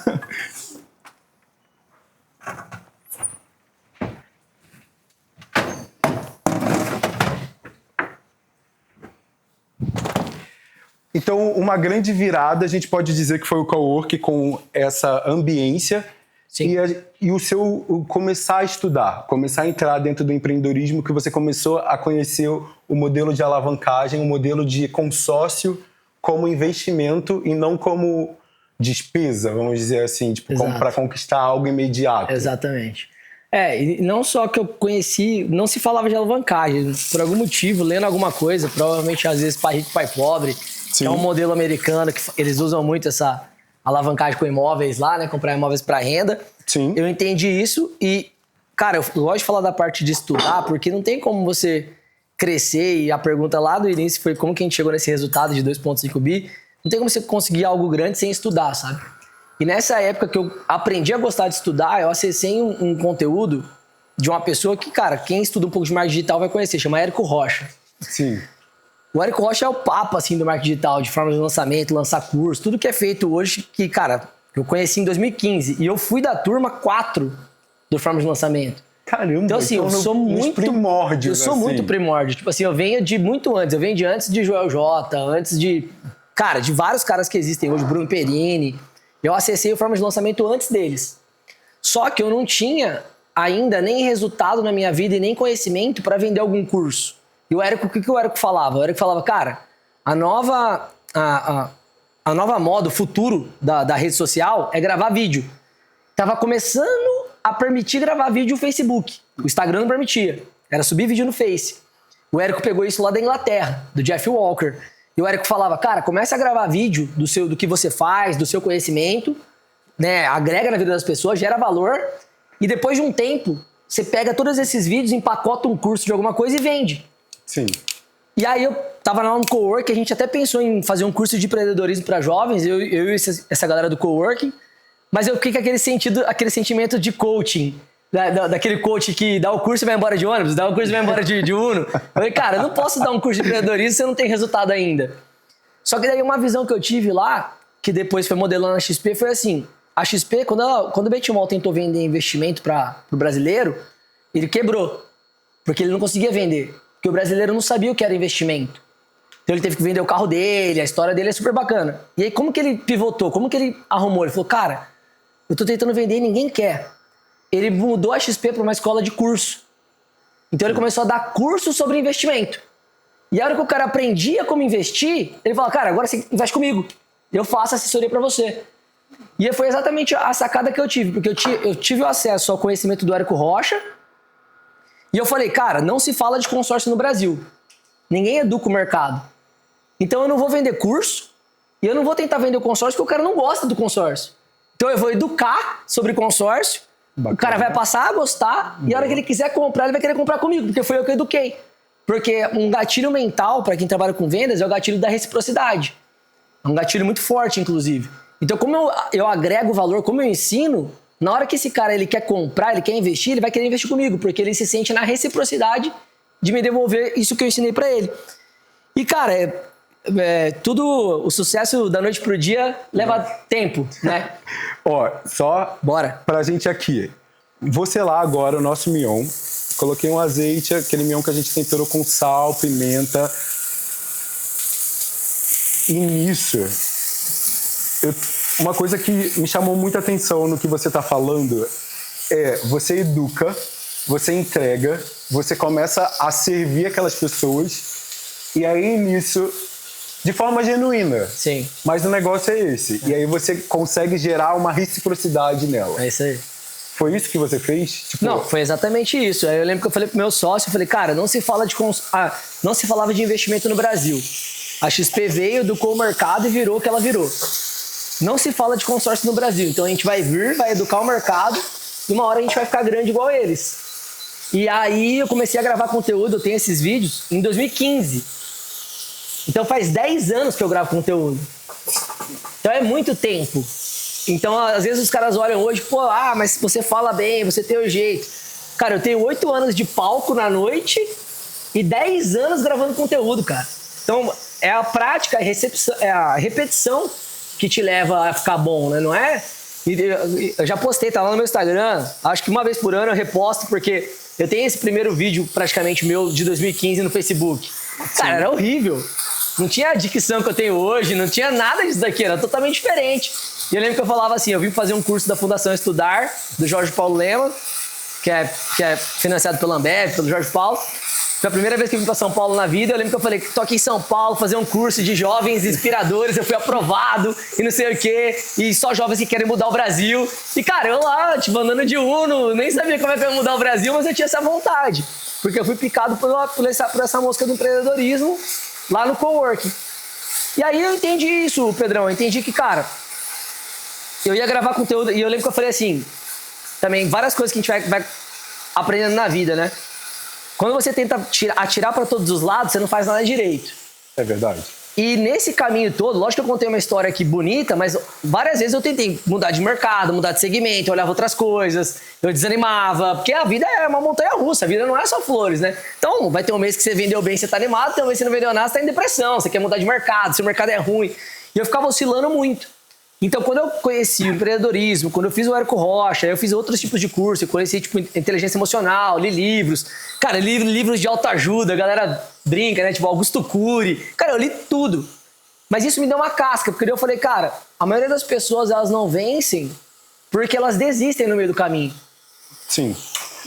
Então, uma grande virada, a gente pode dizer que foi o cowork com essa ambiência. Sim. E o seu começar a estudar, começar a entrar dentro do empreendedorismo, que você começou a conhecer o modelo de alavancagem, o modelo de consórcio como investimento e não como despesa, vamos dizer assim, tipo, para conquistar algo imediato. Exatamente. E não só que eu conheci, não se falava de alavancagem, por algum motivo, lendo alguma coisa, provavelmente às vezes pai rico, pai pobre, que é um modelo americano que eles usam muito essa alavancagem com imóveis lá, né, comprar imóveis para renda. Sim. Eu entendi isso e, cara, eu gosto de falar da parte de estudar, porque não tem como você crescer, e a pergunta lá do início foi como que a gente chegou nesse resultado de 2,5 bi, não tem como você conseguir algo grande sem estudar, sabe? E nessa época que eu aprendi a gostar de estudar, eu acessei um conteúdo de uma pessoa que, cara, quem estuda um pouco de marketing digital vai conhecer, chama Érico Rocha. Sim. O Érico Rocha é o papa, assim, do marketing digital, de forma de lançamento, lançar curso, tudo que é feito hoje, que, cara, eu conheci em 2015 e eu fui da turma 4 do forma de lançamento. Caramba, então assim, eu sou muito primórdios. Eu sou assim. muito primórdio. Tipo assim, eu venho de muito antes. Eu venho de antes de Joel J, antes de... Cara, de vários caras que existem hoje, Bruno Perini. Eu acessei o forma de lançamento antes deles. Só que eu não tinha ainda nem resultado na minha vida e nem conhecimento para vender algum curso. E o Érico, o que o Érico falava? O Érico falava, cara, a nova moda, o futuro da rede social é gravar vídeo. Tava começando a permitir gravar vídeo no Facebook. O Instagram não permitia. Era subir vídeo no Face. O Érico pegou isso lá da Inglaterra, do Jeff Walker. E o Érico falava, cara, começa a gravar vídeo do que você faz, do seu conhecimento, né? Agrega na vida das pessoas, gera valor. E depois de um tempo, você pega todos esses vídeos, empacota um curso de alguma coisa e vende. Sim. E aí eu tava lá no coworking, a gente até pensou em fazer um curso de empreendedorismo para jovens, eu e essa galera do coworking. Mas eu fiquei com aquele sentimento de coaching, daquele coach que dá o curso e vai embora de ônibus, dá o curso e vai embora de Uno. Eu falei, cara, eu não posso dar um curso de empreendedorismo se eu não tenho resultado ainda. Só que daí uma visão que eu tive lá, que depois foi modelando na XP, foi assim, a XP, quando o Benchimol tentou vender investimento para o brasileiro, ele quebrou. Porque ele não conseguia vender. Porque o brasileiro não sabia o que era investimento. Então ele teve que vender o carro dele, a história dele é super bacana. E aí como que ele pivotou? Como que ele arrumou? Ele falou, cara, eu tô tentando vender e ninguém quer. Ele mudou a XP para uma escola de curso. Então ele começou a dar curso sobre investimento. E a hora que o cara aprendia como investir, ele falou, cara, agora você investe comigo. Eu faço assessoria para você. E foi exatamente a sacada que eu tive. Porque eu tive o acesso ao conhecimento do Érico Rocha. E eu falei, cara, não se fala de consórcio no Brasil. Ninguém educa o mercado. Então eu não vou vender curso e eu não vou tentar vender o consórcio porque o cara não gosta do consórcio. Então eu vou educar sobre consórcio, bacana. O cara vai passar a gostar e a hora que ele quiser comprar, ele vai querer comprar comigo, porque foi eu que eduquei. Porque um gatilho mental, para quem trabalha com vendas, é o gatilho da reciprocidade. É um gatilho muito forte, inclusive. Então como eu agrego valor, como eu ensino, na hora que esse cara ele quer comprar, ele quer investir, ele vai querer investir comigo, porque ele se sente na reciprocidade de me devolver isso que eu ensinei para ele. E cara, tudo, o sucesso da noite pro dia leva tempo, né? Ó, só bora pra gente aqui. Vou selar agora o nosso mignon. Coloquei um azeite, aquele mignon que a gente temperou com sal, pimenta. E nisso, uma coisa que me chamou muita atenção no que você tá falando é você educa, você entrega, você começa a servir aquelas pessoas e aí nisso... de forma genuína. Sim. Mas o negócio é esse. E aí você consegue gerar uma reciprocidade nela. É isso aí. Foi isso que você fez? Tipo... Não, foi exatamente isso. Aí eu lembro que eu falei pro meu sócio, eu falei, cara, não se falava de investimento no Brasil. A XP veio, educou o mercado e virou o que ela virou. Não se fala de consórcio no Brasil. Então a gente vai vir, vai educar o mercado e uma hora a gente vai ficar grande igual eles. E aí eu comecei a gravar conteúdo, eu tenho esses vídeos, em 2015. Então faz 10 anos que eu gravo conteúdo. Então é muito tempo. Então às vezes os caras olham hoje, pô, mas você fala bem, você tem o jeito. Cara, eu tenho 8 anos de palco na noite e 10 anos gravando conteúdo, cara. Então é a prática, é a repetição que te leva a ficar bom, né? Não é? Eu já postei, tá lá no meu Instagram, acho que uma vez por ano eu reposto, porque eu tenho esse primeiro vídeo praticamente meu de 2015 no Facebook. Cara, era horrível. Não tinha a dicção que eu tenho hoje, não tinha nada disso daqui, era totalmente diferente. E eu lembro que eu falava assim, eu vim fazer um curso da Fundação Estudar, do Jorge Paulo Lema, que é financiado pela Ambev, pelo Jorge Paulo. Foi a primeira vez que eu vim para São Paulo na vida, eu lembro que eu falei, tô aqui em São Paulo, fazer um curso de jovens inspiradores, eu fui aprovado e não sei o quê, e só jovens que querem mudar o Brasil. E cara, eu lá, tipo, andando de Uno, nem sabia como é que eu ia mudar o Brasil, mas eu tinha essa vontade. Porque eu fui picado por essa mosca do empreendedorismo lá no coworking. E aí eu entendi isso, Pedrão. Eu entendi que, cara, eu ia gravar conteúdo e eu lembro que eu falei assim, também várias coisas que a gente vai aprendendo na vida, né? Quando você tenta atirar para todos os lados, você não faz nada direito. É verdade. E nesse caminho todo, lógico que eu contei uma história aqui bonita, mas várias vezes eu tentei mudar de mercado, mudar de segmento, eu olhava outras coisas, eu desanimava, porque a vida é uma montanha-russa, a vida não é só flores, né? Então, vai ter um mês que você vendeu bem, você tá animado, tem um mês que você não vendeu nada, você tá em depressão, você quer mudar de mercado, seu mercado é ruim. E eu ficava oscilando muito. Então, quando eu conheci o empreendedorismo, quando eu fiz o Érico Rocha, eu fiz outros tipos de curso, eu conheci tipo inteligência emocional, li livros. Cara, li livros de autoajuda, a galera brinca, né? Tipo Augusto Cury. Cara, eu li tudo. Mas isso me deu uma casca, porque eu falei, cara, a maioria das pessoas, elas não vencem porque elas desistem no meio do caminho. Sim.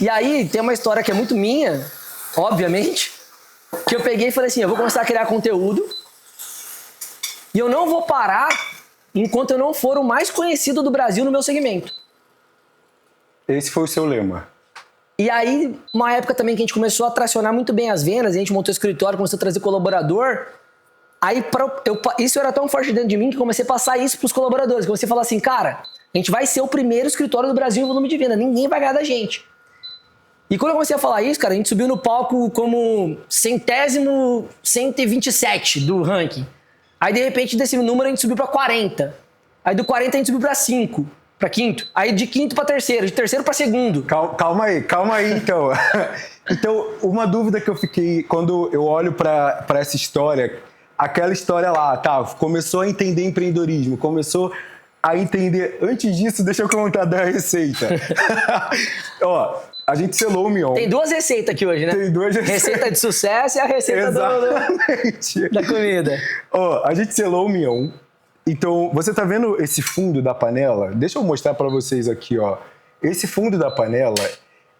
E aí, tem uma história que é muito minha, obviamente, que eu peguei e falei assim, eu vou começar a criar conteúdo e eu não vou parar enquanto eu não for o mais conhecido do Brasil no meu segmento. Esse foi o seu lema. E aí, uma época também que a gente começou a tracionar muito bem as vendas, a gente montou o escritório, começou a trazer colaborador. Aí, isso era tão forte dentro de mim que comecei a passar isso pros colaboradores. Comecei a falar assim, cara, a gente vai ser o primeiro escritório do Brasil em volume de venda, ninguém vai ganhar da gente. E quando eu comecei a falar isso, cara, a gente subiu no palco como 127 do ranking. Aí, de repente, desse número a gente subiu pra 40. Aí, do 40 a gente subiu pra 5, pra quinto. Aí, de quinto pra terceiro, de terceiro pra segundo. Calma aí, então. Então, uma dúvida que eu fiquei quando eu olho pra essa história, aquela história lá, tá, começou a entender empreendedorismo, começou a entender. Antes disso, deixa eu contar da receita. Ó, a gente selou o mignon. Tem 2 receitas aqui hoje, né? Tem 2 receitas. Receita de sucesso e a receita da comida. Ó, a gente selou o mignon. Então, você tá vendo esse fundo da panela? Deixa eu mostrar pra vocês aqui, ó. Esse fundo da panela,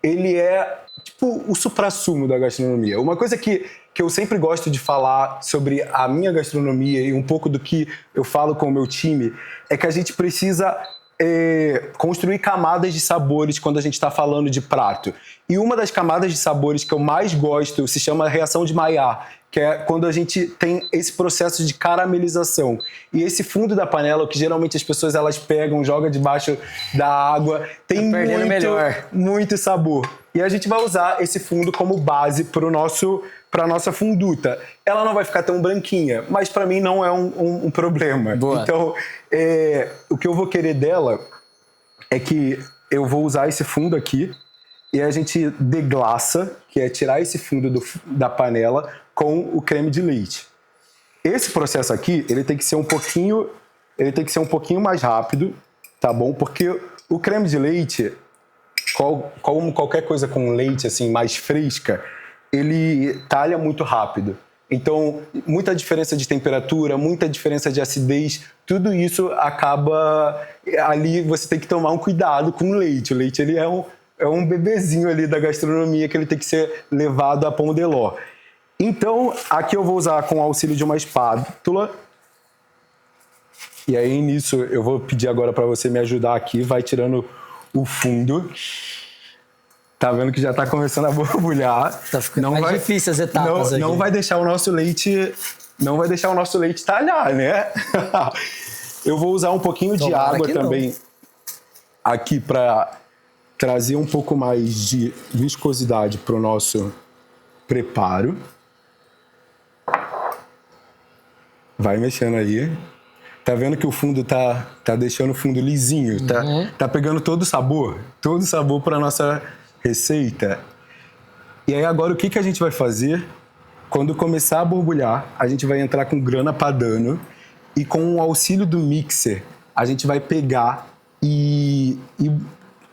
ele é tipo o suprassumo da gastronomia. Uma coisa que eu sempre gosto de falar sobre a minha gastronomia e um pouco do que eu falo com o meu time é que a gente precisa construir camadas de sabores quando a gente está falando de prato. E uma das camadas de sabores que eu mais gosto se chama reação de Maillard, que é quando a gente tem esse processo de caramelização. E esse fundo da panela, que geralmente as pessoas elas pegam, jogam debaixo da água, tem muito sabor. E a gente vai usar esse fundo como base para a nossa funduta. Ela não vai ficar tão branquinha, mas para mim não é um problema. Boa. Então, o que eu vou querer dela é que eu vou usar esse fundo aqui e a gente deglaça, que é tirar esse fundo da panela com o creme de leite. Esse processo aqui, ele tem que ser um pouquinho mais rápido, tá bom? Porque o creme de leite, como qualquer coisa com leite assim mais fresca, ele talha muito rápido. Então, muita diferença de temperatura, muita diferença de acidez, tudo isso acaba... Ali você tem que tomar um cuidado com o leite. O leite ele é um bebezinho ali da gastronomia que ele tem que ser levado a pão de ló. Então, aqui eu vou usar com o auxílio de uma espátula. E aí, nisso, eu vou pedir agora para você me ajudar aqui. Vai tirando o fundo. Tá vendo que já tá começando a borbulhar. Tá ficando mais difícil as etapas aqui. Não vai deixar o nosso leite... Não vai deixar o nosso leite talhar, né? Eu vou usar um pouquinho de água também aqui para trazer um pouco mais de viscosidade para o nosso preparo. Vai mexendo aí. Tá vendo que o fundo tá deixando o fundo lisinho, tá pegando todo o sabor para nossa receita. E aí agora o que a gente vai fazer? Quando começar a borbulhar, a gente vai entrar com grana padano e com o auxílio do mixer, a gente vai pegar e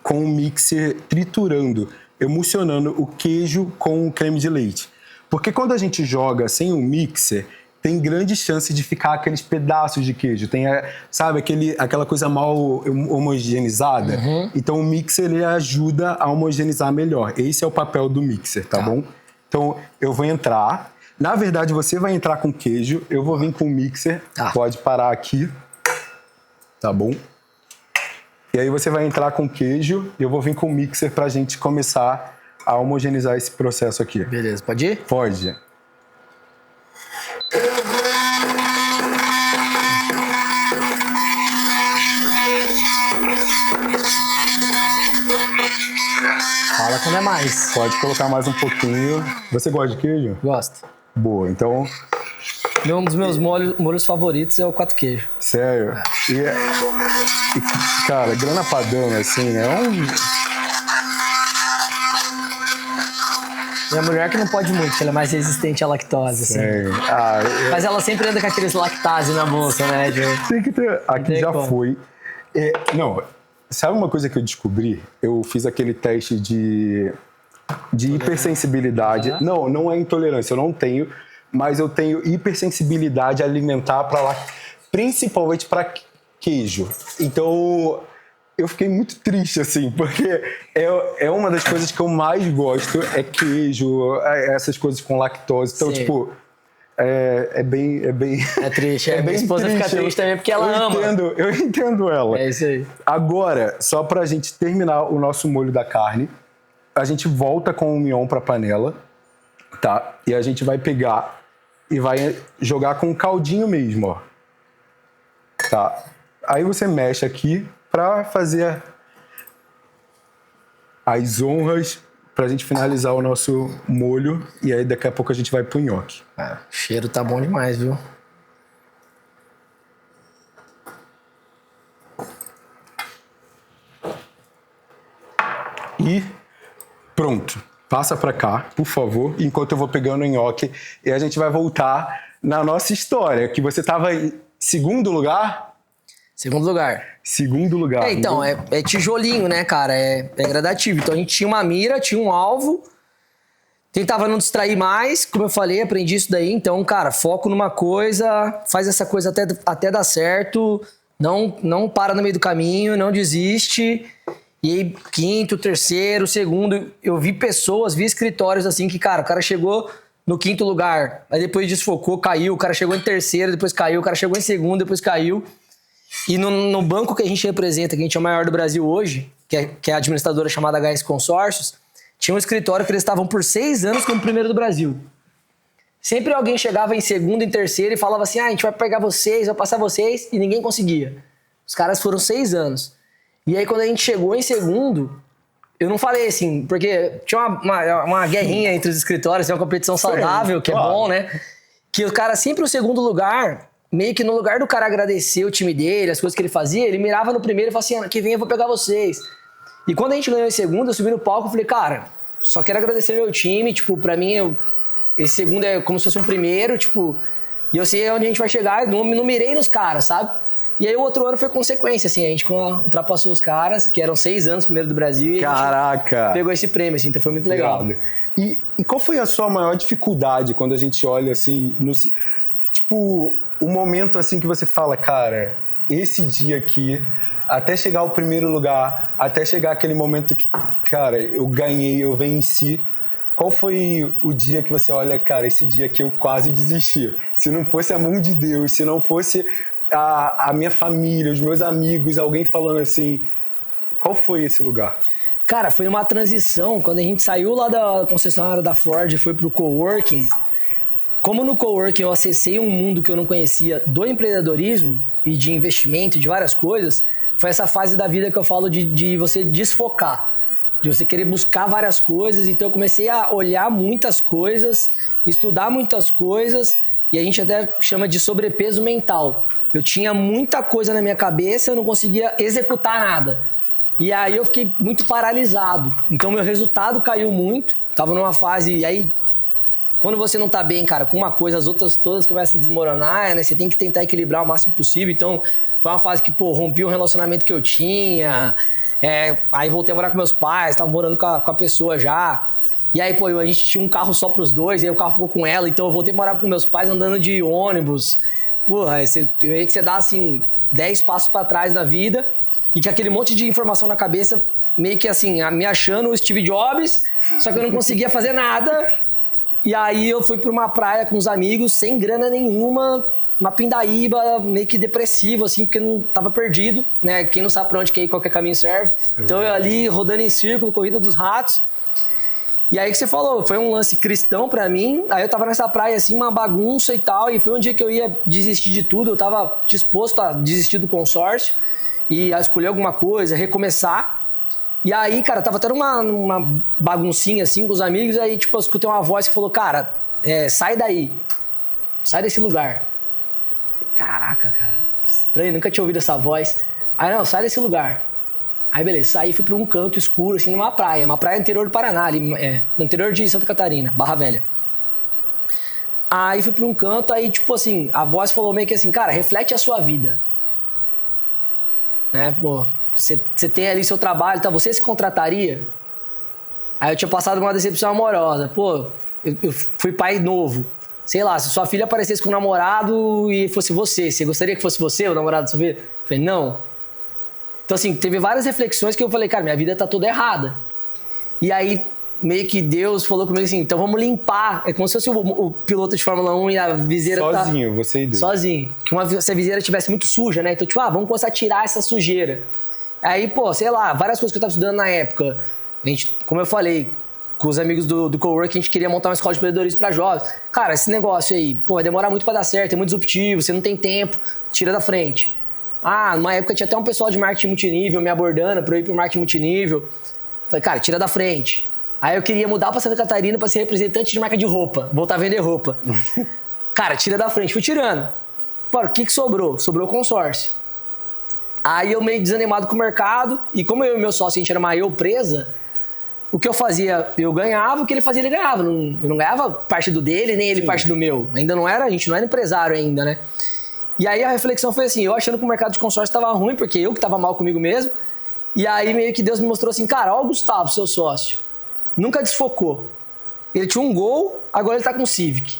com o mixer triturando, emulsionando o queijo com o creme de leite. Porque quando a gente joga sem o mixer, tem grande chance de ficar aqueles pedaços de queijo. Tem, sabe, aquela coisa mal homogeneizada. Então o mixer ele ajuda a homogeneizar melhor. Esse é o papel do mixer, tá bom? Então eu vou entrar. Na verdade, você vai entrar com queijo. Eu vou vir com o mixer. Pode parar aqui. Tá bom? E aí você vai entrar com queijo. E eu vou vir com o mixer pra gente começar a homogeneizar esse processo aqui. Beleza, pode ir? Pode. Fala quando é mais. Pode colocar mais um pouquinho. Você gosta de queijo? Gosto. Boa, então... Um dos meus molhos favoritos é o 4 queijo. Sério? Cara, grana padano, assim, é Minha mulher que não pode muito, porque ela é mais resistente à lactose, assim. Mas ela sempre anda com aqueles lactase na bolsa, né, Joe? Tem que ter. Aqui já como. Foi. Não, sabe uma coisa que eu descobri? Eu fiz aquele teste de hipersensibilidade. Não é intolerância, eu não tenho, mas eu tenho hipersensibilidade alimentar principalmente para queijo. Então, eu fiquei muito triste, assim, porque é uma das coisas que eu mais gosto, é queijo, essas coisas com lactose. Então, tipo, é bem... É triste, minha esposa triste. Fica triste também porque ela ama. Eu entendo ela. É isso aí. Agora, só pra gente terminar o nosso molho da carne, a gente volta com o mignon pra panela, tá? E a gente vai pegar e vai jogar com um caldinho mesmo, ó. Tá? Aí você mexe aqui pra fazer as honras pra gente finalizar o nosso molho e aí daqui a pouco a gente vai pro nhoque. O cheiro tá bom demais, viu? E pronto. Passa pra cá, por favor, enquanto eu vou pegando o nhoque e a gente vai voltar na nossa história, que você tava em segundo lugar? Segundo lugar. Segundo lugar. Então, é tijolinho, né, cara? É gradativo. Então a gente tinha uma mira, tinha um alvo, tentava não distrair mais, como eu falei, aprendi isso daí. Então, cara, foco numa coisa, faz essa coisa até dar certo, não para no meio do caminho, não desiste. E aí, quinto, terceiro, segundo, eu vi escritórios assim que, cara, o cara chegou no quinto lugar, aí depois desfocou, caiu, o cara chegou em terceiro, depois caiu, o cara chegou em segundo, depois caiu. E no banco que a gente representa, que a gente é o maior do Brasil hoje, que é a administradora chamada HS Consórcios, tinha um escritório que eles estavam por 6 anos como primeiro do Brasil. Sempre alguém chegava em segundo, em terceiro e falava assim, a gente vai pegar vocês, vai passar vocês, e ninguém conseguia. Os caras foram 6 anos. E aí quando a gente chegou em segundo, eu não falei assim, porque tinha uma guerrinha entre os escritórios, uma competição saudável, que é bom, né? Que o cara sempre o segundo lugar, meio que no lugar do cara agradecer o time dele, as coisas que ele fazia, ele mirava no primeiro e falava assim, ano que vem eu vou pegar vocês. E quando a gente ganhou em segundo, eu subi no palco e falei, cara, só quero agradecer meu time, tipo, pra mim, esse segundo é como se fosse um primeiro, tipo, e eu sei onde a gente vai chegar, não mirei nos caras, sabe? E aí o outro ano foi consequência, assim, a gente ultrapassou os caras, que eram 6 anos primeiro do Brasil, e Caraca! A gente pegou esse prêmio, assim, então foi muito legal. E qual foi a sua maior dificuldade quando a gente olha, assim, tipo, o momento, assim, que você fala, cara, esse dia aqui, até chegar ao primeiro lugar, até chegar aquele momento que, cara, eu ganhei, eu venci. Qual foi o dia que você olha, cara, esse dia que eu quase desisti? Se não fosse a mão de Deus, se não fosse a minha família, os meus amigos, alguém falando assim, qual foi esse lugar? Cara, foi uma transição. Quando a gente saiu lá da concessionária da Ford e foi pro coworking, como no coworking eu acessei um mundo que eu não conhecia do empreendedorismo e de investimento, de várias coisas, foi essa fase da vida que eu falo de você desfocar, de você querer buscar várias coisas. Então eu comecei a olhar muitas coisas, estudar muitas coisas, e a gente até chama de sobrepeso mental. Eu tinha muita coisa na minha cabeça, eu não conseguia executar nada. E aí eu fiquei muito paralisado. Então meu resultado caiu muito, tava numa fase... E aí, quando você não tá bem, cara, com uma coisa, as outras todas começam a desmoronar, né? Você tem que tentar equilibrar o máximo possível. Então, foi uma fase que, pô, rompi um relacionamento que eu tinha. Aí voltei a morar com meus pais, tava morando com a pessoa já. E aí, pô, a gente tinha um carro só pros dois, aí o carro ficou com ela. Então, eu voltei a morar com meus pais andando de ônibus. Porra, meio que você dá, assim, 10 passos pra trás na vida. E que aquele monte de informação na cabeça, meio que, assim, me achando o Steve Jobs. Só que eu não conseguia fazer nada. E aí eu fui pra uma praia com os amigos, sem grana nenhuma, uma pindaíba, meio que depressivo, assim, porque não tava perdido, né? Quem não sabe pra onde que ir, qualquer caminho serve. Então eu ali, rodando em círculo, corrida dos ratos. E aí que você falou, foi um lance cristão pra mim. Aí eu tava nessa praia, assim, uma bagunça e tal. E foi um dia que eu ia desistir de tudo. Eu tava disposto a desistir do consórcio e a escolher alguma coisa, recomeçar. E aí, cara, tava até numa baguncinha, assim, com os amigos. Aí, tipo, eu escutei uma voz que falou, cara, sai daí. Sai desse lugar. Caraca, cara, estranho, nunca tinha ouvido essa voz. Aí, não, sai desse lugar. Aí, beleza, saí e fui pra um canto escuro, assim, numa praia no interior do Paraná, ali, no interior de Santa Catarina, Barra Velha. Aí fui pra um canto, aí, tipo assim, a voz falou meio que assim, cara, reflete a sua vida. Né, pô, você tem ali seu trabalho, então você se contrataria? Aí eu tinha passado uma decepção amorosa. Pô, eu fui pai novo. Sei lá, se sua filha aparecesse com um namorado e fosse você gostaria que fosse você o namorado da sua filha? Eu falei, não. Então, assim, teve várias reflexões que eu falei, cara, minha vida tá toda errada. E aí, meio que Deus falou comigo assim, então vamos limpar. É como se fosse o piloto de Fórmula 1 e a viseira sozinho, você e Deus. Sozinho. Se a viseira tivesse muito suja, né? Então, tipo, vamos começar a tirar essa sujeira. Aí, pô, sei lá, várias coisas que eu tava estudando na época. A gente, como eu falei, com os amigos do coworking, a gente queria montar uma escola de empreendedorismo pra jovens. Cara, esse negócio aí, pô, vai demorar muito pra dar certo, é muito disruptivo, você não tem tempo, tira da frente. Numa época tinha até um pessoal de marketing multinível me abordando pra eu ir pro marketing multinível. Falei, cara, tira da frente. Aí eu queria mudar pra Santa Catarina pra ser representante de marca de roupa, voltar a vender roupa. Cara, tira da frente, fui tirando. Pô, o que sobrou? Sobrou o consórcio. Aí eu meio desanimado com o mercado, e como eu e meu sócio, a gente era uma eu presa, o que eu fazia, eu ganhava, o que ele fazia, ele ganhava. Eu não ganhava parte do dele, nem ele parte do meu. Ainda não era, a gente não era empresário ainda, né? E aí a reflexão foi assim, eu achando que o mercado de consórcio estava ruim, porque eu que estava mal comigo mesmo. E aí meio que Deus me mostrou assim, cara, ó o Gustavo, seu sócio. Nunca desfocou. Ele tinha um Gol, agora ele tá com um Civic.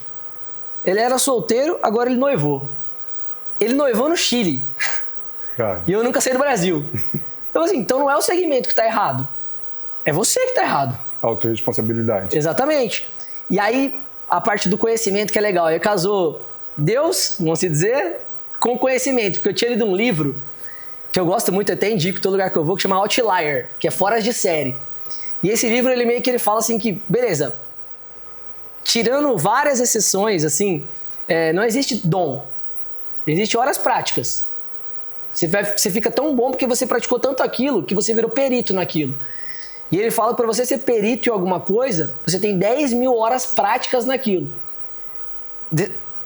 Ele era solteiro, agora ele noivou. Ele noivou no Chile. Cara. E eu nunca saí do Brasil. Então assim, então não é o segmento que tá errado. É você que tá errado. Autorresponsabilidade. Exatamente. E aí, a parte do conhecimento que é legal. Aí casou Deus, vamos se dizer, com conhecimento. Porque eu tinha lido um livro que eu gosto muito, até indico todo lugar que eu vou, que chama Outlier, que é Fora de Série. E esse livro, ele meio que ele fala assim que, beleza, tirando várias exceções, assim, não existe dom. Existe horas práticas. Você fica tão bom porque você praticou tanto aquilo que você virou perito naquilo. E ele fala que para você ser perito em alguma coisa, você tem 10 mil horas práticas naquilo.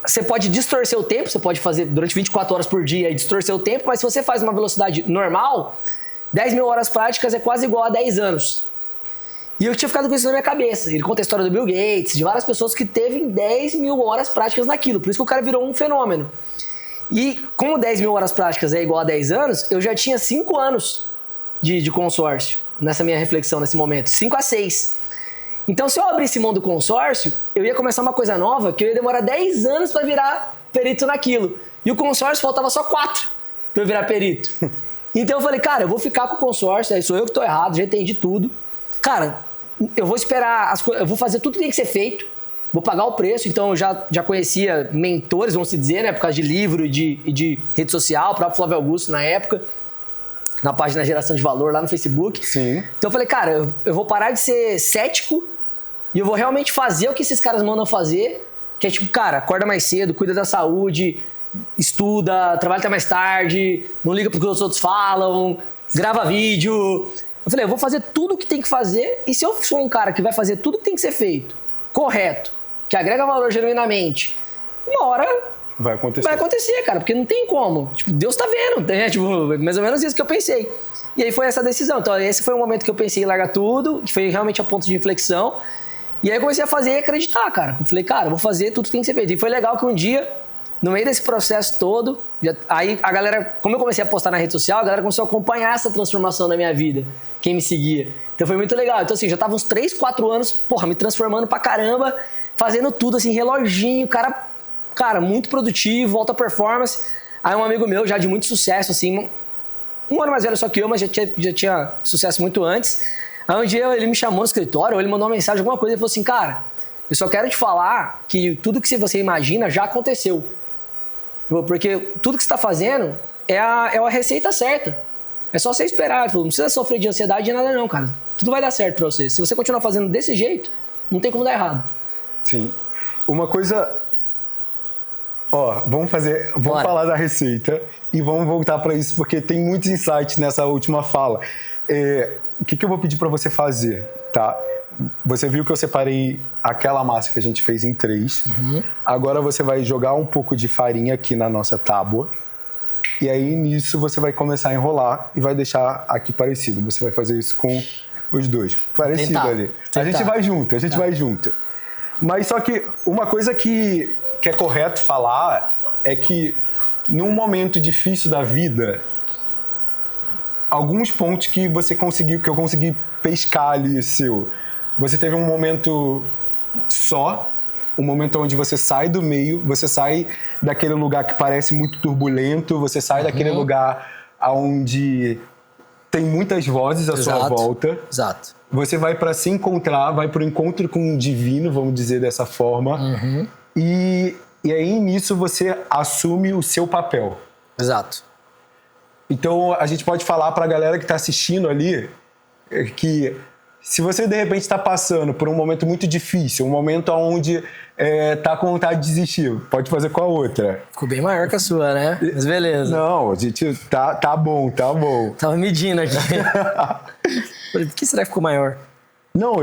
Você pode distorcer o tempo, você pode fazer durante 24 horas por dia e distorcer o tempo, mas se você faz uma velocidade normal, 10 mil horas práticas é quase igual a 10 anos. E eu tinha ficado com isso na minha cabeça. Ele conta a história do Bill Gates, de várias pessoas que teve 10 mil horas práticas naquilo. Por isso que o cara virou um fenômeno. E como 10 mil horas práticas é igual a 10 anos, eu já tinha 5 anos de consórcio nessa minha reflexão, nesse momento. 5 a 6. Então, se eu abrisse mão do consórcio, eu ia começar uma coisa nova que eu ia demorar 10 anos para virar perito naquilo. E o consórcio faltava só 4 para eu virar perito. Então eu falei, cara, eu vou ficar com o consórcio, aí sou eu que tô errado, já entendi tudo. Cara, eu vou esperar, eu vou fazer tudo que tem que ser feito, vou pagar o preço. Então eu já conhecia mentores, vamos se dizer, né, por causa de livro e de rede social, o próprio Flávio Augusto na época, na página Geração de Valor, lá no Facebook. Sim. Então eu falei, cara, eu vou parar de ser cético e eu vou realmente fazer o que esses caras mandam fazer, que é tipo, cara, acorda mais cedo, cuida da saúde, estuda, trabalha até mais tarde, não liga pro que os outros falam, grava vídeo. Eu falei, eu vou fazer tudo o que tem que fazer, e se eu sou um cara que vai fazer tudo o que tem que ser feito, correto, que agrega valor genuinamente, uma hora vai acontecer, cara, porque não tem como. Tipo, Deus tá vendo, né? Tipo, mais ou menos isso que eu pensei. E aí foi essa decisão. Então, esse foi o momento que eu pensei em largar tudo, que foi realmente a ponto de inflexão. E aí eu comecei a fazer e acreditar, cara. Eu falei, cara, eu vou fazer tudo que tem que ser feito. E foi legal que um dia, no meio desse processo todo, aí a galera, como eu comecei a postar na rede social, a galera começou a acompanhar essa transformação da minha vida, quem me seguia. Então foi muito legal. Então assim, já tava uns 3, 4 anos, porra, me transformando pra caramba, fazendo tudo assim, reloginho, cara, muito produtivo, alta performance. Aí um amigo meu, já de muito sucesso, assim, um ano mais velho só que eu, mas já tinha sucesso muito antes. Aí um dia ele me chamou no escritório, ou ele mandou uma mensagem, alguma coisa, e falou assim, cara, eu só quero te falar que tudo que você imagina já aconteceu. Porque tudo que você está fazendo é a receita certa. É só você esperar. Ele falou, não precisa sofrer de ansiedade de nada não, cara. Tudo vai dar certo pra você. Se você continuar fazendo desse jeito, não tem como dar errado. Sim. Uma coisa... Ó, vamos falar da receita e vamos voltar para isso, porque tem muitos insights nessa última fala. O que eu vou pedir para você fazer, tá? Você viu que eu separei aquela massa que a gente fez em 3. Uhum. Agora você vai jogar um pouco de farinha aqui na nossa tábua. E aí, nisso, você vai começar a enrolar e vai deixar aqui parecido. Você vai fazer isso com os dois. Parecido ali. A gente vai junto, Mas só que uma coisa que é correto falar é que num momento difícil da vida, alguns pontos que eu consegui pescar ali seu. Você teve um momento um momento onde você sai do meio, você sai daquele lugar que parece muito turbulento, você sai daquele lugar onde tem muitas vozes à sua volta. Exato. Você vai para se encontrar, vai para o encontro com o divino, vamos dizer dessa forma. Uhum. E aí, nisso, você assume o seu papel. Exato. Então, a gente pode falar para a galera que está assistindo ali que se você, de repente, está passando por um momento muito difícil, um momento onde está com vontade de desistir, pode fazer com a outra. Ficou bem maior que a sua, né? Mas beleza. Não, a gente tá bom. Tava medindo aqui. Por que será que ficou maior? Não,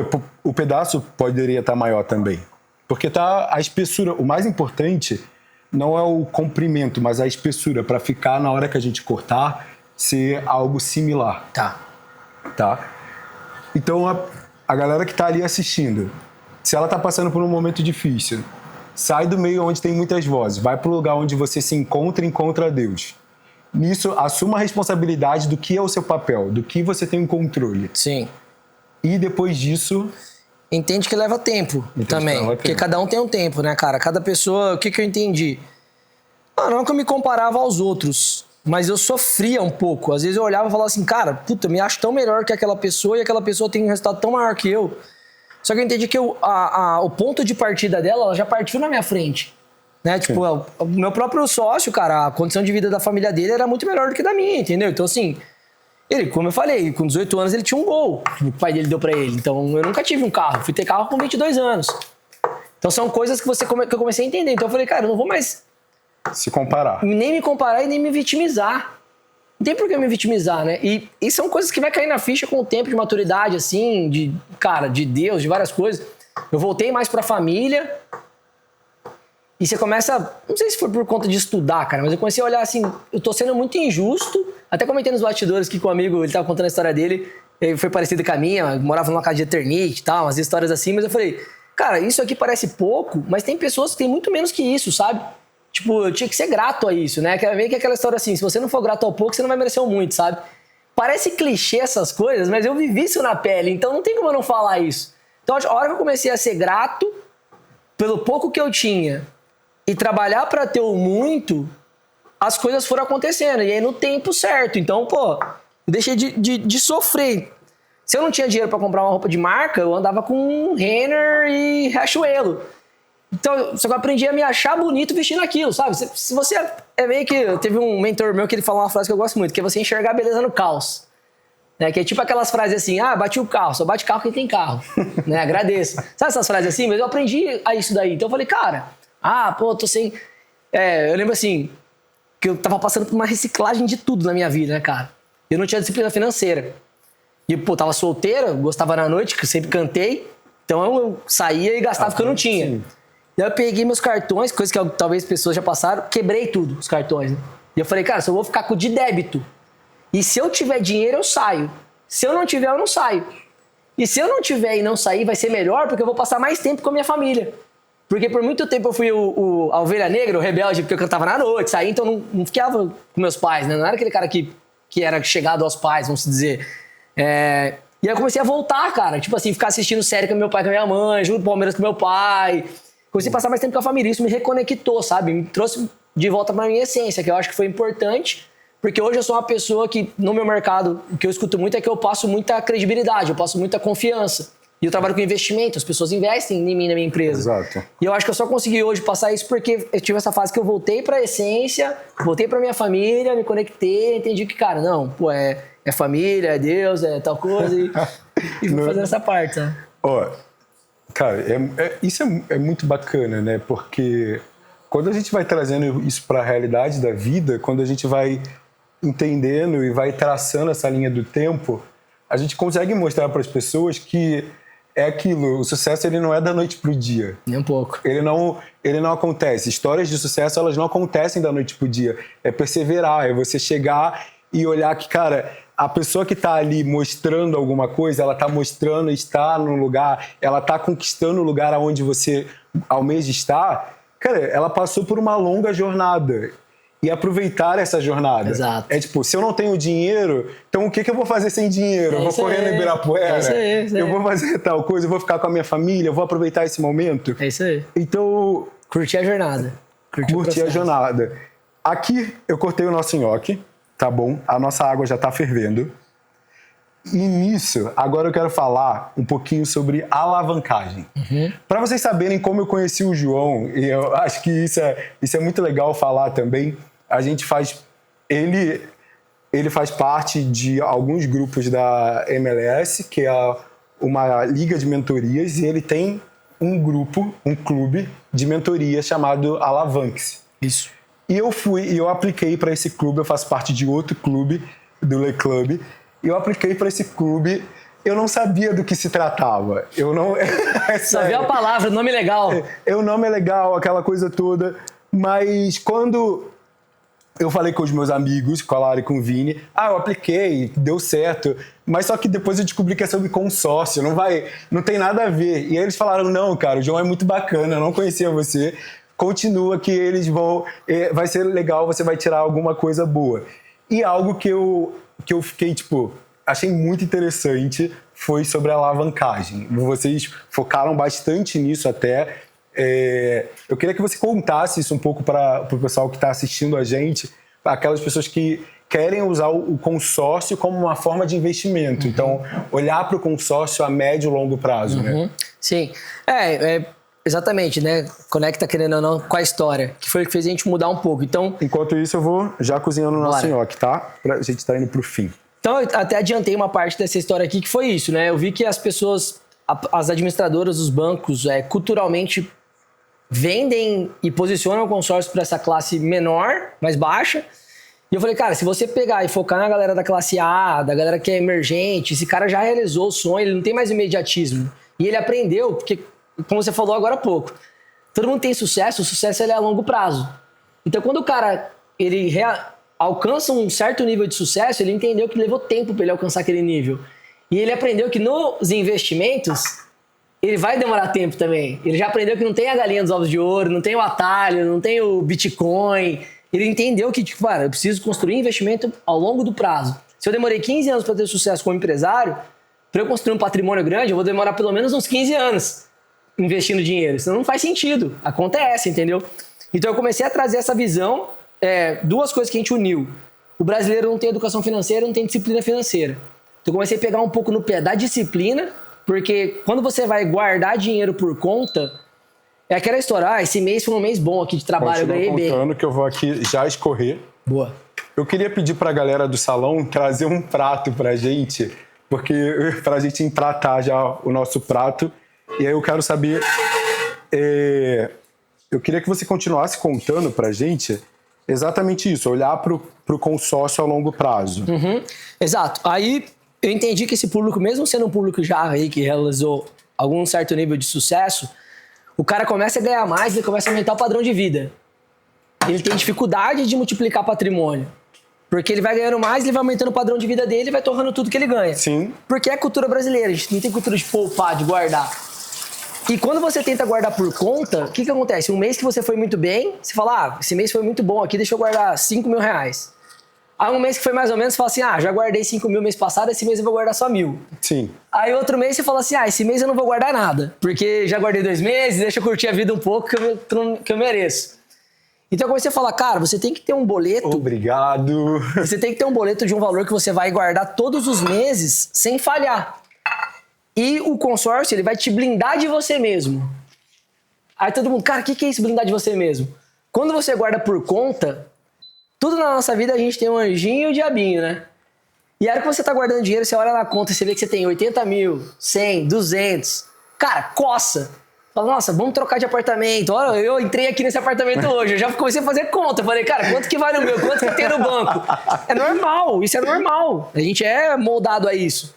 o pedaço poderia estar maior também. Porque tá a espessura. O mais importante não é o comprimento, mas a espessura, para ficar na hora que a gente cortar, ser algo similar. Tá? Então, a galera que tá ali assistindo, se ela tá passando por um momento difícil, sai do meio onde tem muitas vozes, vai para o lugar onde você se encontra e encontra Deus. Nisso, assuma a responsabilidade do que é o seu papel, do que você tem um controle. Sim. E depois disso... Entende que leva tempo também. Porque cada um tem um tempo, né, cara? Cada pessoa... O que eu entendi? Não que eu me comparava aos outros, mas eu sofria um pouco. Às vezes eu olhava e falava assim, cara, puta, eu me acho tão melhor que aquela pessoa e aquela pessoa tem um resultado tão maior que eu. Só que eu entendi que o ponto de partida dela, ela já partiu na minha frente. Né? Tipo, o meu próprio sócio, cara, a condição de vida da família dele era muito melhor do que da minha, entendeu? Então, assim, ele, como eu falei, com 18 anos ele tinha um Gol que o pai dele deu pra ele. Então, eu nunca tive um carro. Fui ter carro com 22 anos. Então, são coisas que eu comecei a entender. Então, eu falei, cara, eu não vou mais... se comparar. Nem me comparar e nem me vitimizar. Não tem por que me vitimizar, né? E são coisas que vai cair na ficha com o tempo de maturidade, assim, de Deus, de várias coisas. Eu voltei mais pra família... E você começa, não sei se foi por conta de estudar, cara, mas eu comecei a olhar assim, eu tô sendo muito injusto. Até comentei nos bastidores aqui com um amigo, ele tava contando a história dele, ele foi parecido com a minha, morava numa casa de eternite e tal, umas histórias assim, mas eu falei, cara, isso aqui parece pouco, mas tem pessoas que têm muito menos que isso, sabe? Tipo, eu tinha que ser grato a isso, né? Meio que aquela história assim, se você não for grato ao pouco, você não vai merecer o muito, sabe? Parece clichê essas coisas, mas eu vivi isso na pele, então não tem como eu não falar isso. Então, a hora que eu comecei a ser grato pelo pouco que eu tinha, e trabalhar pra ter o muito, as coisas foram acontecendo. E aí no tempo certo. Então, pô, eu deixei de sofrer. Se eu não tinha dinheiro pra comprar uma roupa de marca, eu andava com Renner e Riachuelo. Então, só que eu aprendi a me achar bonito vestindo aquilo, sabe? Se você é meio que... Teve um mentor meu que ele falou uma frase que eu gosto muito, que é você enxergar a beleza no caos. Né? Que é tipo aquelas frases assim, bati o carro, só bate carro quem tem carro. Né? Agradeço. Sabe essas frases assim? Mas eu aprendi a isso daí. Então eu falei, cara... tô sem... eu lembro assim, que eu tava passando por uma reciclagem de tudo na minha vida, né, cara? Eu não tinha disciplina financeira. E, tava solteira, gostava na noite, que eu sempre cantei. Então eu saía e gastava o que eu não tinha. Sim. Daí eu peguei meus cartões, coisa que talvez pessoas já passaram, quebrei tudo, os cartões, né? E eu falei, cara, só vou ficar com o de débito. E se eu tiver dinheiro, eu saio. Se eu não tiver, eu não saio. E se eu não tiver e não sair, vai ser melhor, porque eu vou passar mais tempo com a minha família. Porque por muito tempo eu fui a ovelha negra, o rebelde, porque eu cantava na noite, saía, então não ficava com meus pais, né? Não era aquele cara que era chegado aos pais, vamos dizer. E aí eu comecei a voltar, cara. Tipo assim, ficar assistindo série com meu pai, com a minha mãe, junto com o Palmeiras com meu pai. Comecei a passar mais tempo com a família. Isso me reconectou, sabe? Me trouxe de volta pra minha essência, que eu acho que foi importante. Porque hoje eu sou uma pessoa que, no meu mercado, o que eu escuto muito é que eu passo muita credibilidade, eu passo muita confiança. E eu trabalho com investimento, as pessoas investem em mim, na minha empresa. Exato. E eu acho que eu só consegui hoje passar isso porque eu tive essa fase que eu voltei pra essência, voltei pra minha família, me conectei, entendi que, cara, não, pô, é família, é Deus, é tal coisa, e vou fazendo essa parte, né? Cara, isso é muito bacana, né? Porque quando a gente vai trazendo isso pra realidade da vida, quando a gente vai entendendo e vai traçando essa linha do tempo, a gente consegue mostrar para as pessoas que é aquilo, o sucesso ele não é da noite pro dia. Nem um pouco. Ele não acontece. Histórias de sucesso, elas não acontecem da noite pro dia. É perseverar, é você chegar e olhar que, cara, a pessoa que tá ali mostrando alguma coisa, ela tá mostrando estar no lugar, ela tá conquistando o lugar aonde você almeja estar, cara, ela passou por uma longa jornada. E aproveitar essa jornada. Exato. É tipo, se eu não tenho dinheiro, então o que eu vou fazer sem dinheiro? Eu vou correr no Ibirapuera? É isso aí. Eu vou fazer tal coisa, eu vou ficar com a minha família, eu vou aproveitar esse momento? É isso aí. Então... Curtir a jornada. Curtir a jornada. Aqui eu cortei o nosso nhoque, tá bom? A nossa água já tá fervendo. E nisso, agora eu quero falar um pouquinho sobre alavancagem. Para vocês saberem como eu conheci o João, e eu acho que isso é muito legal falar também, a gente faz... Ele faz parte de alguns grupos da MLS, que é uma liga de mentorias, e ele tem um grupo, um clube de mentoria chamado Alavanque-se. Isso. E eu apliquei para esse clube, eu faço parte de outro clube, do Le Club, e eu apliquei para esse clube, eu não sabia do que se tratava. Eu não... Só viu a palavra, o nome legal. O nome é legal, aquela coisa toda, mas quando eu falei com os meus amigos, com a Lara e com o Vini, eu apliquei, deu certo, mas só que depois eu descobri que é sobre consórcio, não tem nada a ver. E aí eles falaram, não, cara, o João é muito bacana, eu não conhecia você, continua que eles vai ser legal, você vai tirar alguma coisa boa. E algo que eu fiquei, tipo, achei muito interessante foi sobre a alavancagem. Vocês focaram bastante nisso até. Eu queria que você contasse isso um pouco para o pessoal que está assistindo a gente, aquelas pessoas que querem usar o consórcio como uma forma de investimento. Uhum. Então, olhar para o consórcio a médio e longo prazo, né? Sim. Exatamente, né? Conecta, querendo ou não, com a história, que foi o que fez a gente mudar um pouco. Então, enquanto isso, eu vou já cozinhando o nosso nhoque, tá? A gente tá indo pro fim. Então, eu até adiantei uma parte dessa história aqui, que foi isso, né? Eu vi que as pessoas, as administradoras, os bancos, culturalmente vendem e posicionam o consórcio para essa classe menor, mais baixa. E eu falei, cara, se você pegar e focar na galera da classe A, da galera que é emergente, esse cara já realizou o sonho, ele não tem mais imediatismo. E ele aprendeu, porque, como você falou agora há pouco, todo mundo tem sucesso, o sucesso ele é a longo prazo. Então, quando o cara ele alcança um certo nível de sucesso, ele entendeu que levou tempo para ele alcançar aquele nível. E ele aprendeu que nos investimentos, ele vai demorar tempo também. Ele já aprendeu que não tem a galinha dos ovos de ouro, não tem o atalho, não tem o Bitcoin. Ele entendeu que, tipo, cara, eu preciso construir investimento ao longo do prazo. Se eu demorei 15 anos para ter sucesso como empresário, para eu construir um patrimônio grande, eu vou demorar pelo menos uns 15 anos investindo dinheiro. Senão não faz sentido. Acontece, entendeu? Então eu comecei a trazer essa visão, duas coisas que a gente uniu. O brasileiro não tem educação financeira, não tem disciplina financeira. Então eu comecei a pegar um pouco no pé da disciplina, porque quando você vai guardar dinheiro por conta, é aquela história, esse mês foi um mês bom aqui de trabalho, eu ganhei bem. Contando que eu vou aqui já escorrer. Boa. Eu queria pedir pra galera do salão trazer um prato pra gente, porque pra gente empratar já o nosso prato. E aí eu quero saber, eu queria que você continuasse contando pra gente exatamente isso, olhar pro consórcio a longo prazo. Uhum. Exato. Aí eu entendi que esse público, mesmo sendo um público já aí que realizou algum certo nível de sucesso, o cara começa a ganhar mais e começa a aumentar o padrão de vida. Ele tem dificuldade de multiplicar patrimônio. Porque ele vai ganhando mais, ele vai aumentando o padrão de vida dele e vai torrando tudo que ele ganha. Sim. Porque é cultura brasileira, a gente não tem cultura de poupar, de guardar. E quando você tenta guardar por conta, o que acontece? Um mês que você foi muito bem, você fala, esse mês foi muito bom aqui, deixa eu guardar 5 mil reais. Aí um mês que foi mais ou menos, você fala assim, já guardei 5 mil mês passado, esse mês eu vou guardar só 1.000. Sim. Aí outro mês você fala assim, esse mês eu não vou guardar nada, porque já guardei 2 meses, deixa eu curtir a vida um pouco que eu mereço. Então eu comecei a falar, cara, você tem que ter um boleto. Obrigado. Você tem que ter um boleto de um valor que você vai guardar todos os meses sem falhar. E o consórcio, ele vai te blindar de você mesmo. Aí todo mundo, cara, o que é isso, blindar de você mesmo? Quando você guarda por conta, tudo na nossa vida a gente tem um anjinho e um diabinho, né? E a hora que você tá guardando dinheiro, você olha na conta e você vê que você tem 80 mil, 100, 200. Cara, coça. Fala, nossa, vamos trocar de apartamento. Olha, eu entrei aqui nesse apartamento hoje. Eu já comecei a fazer conta. Falei, cara, quanto que vale o meu? Quanto que tem no banco? É normal, isso é normal. A gente é moldado a isso.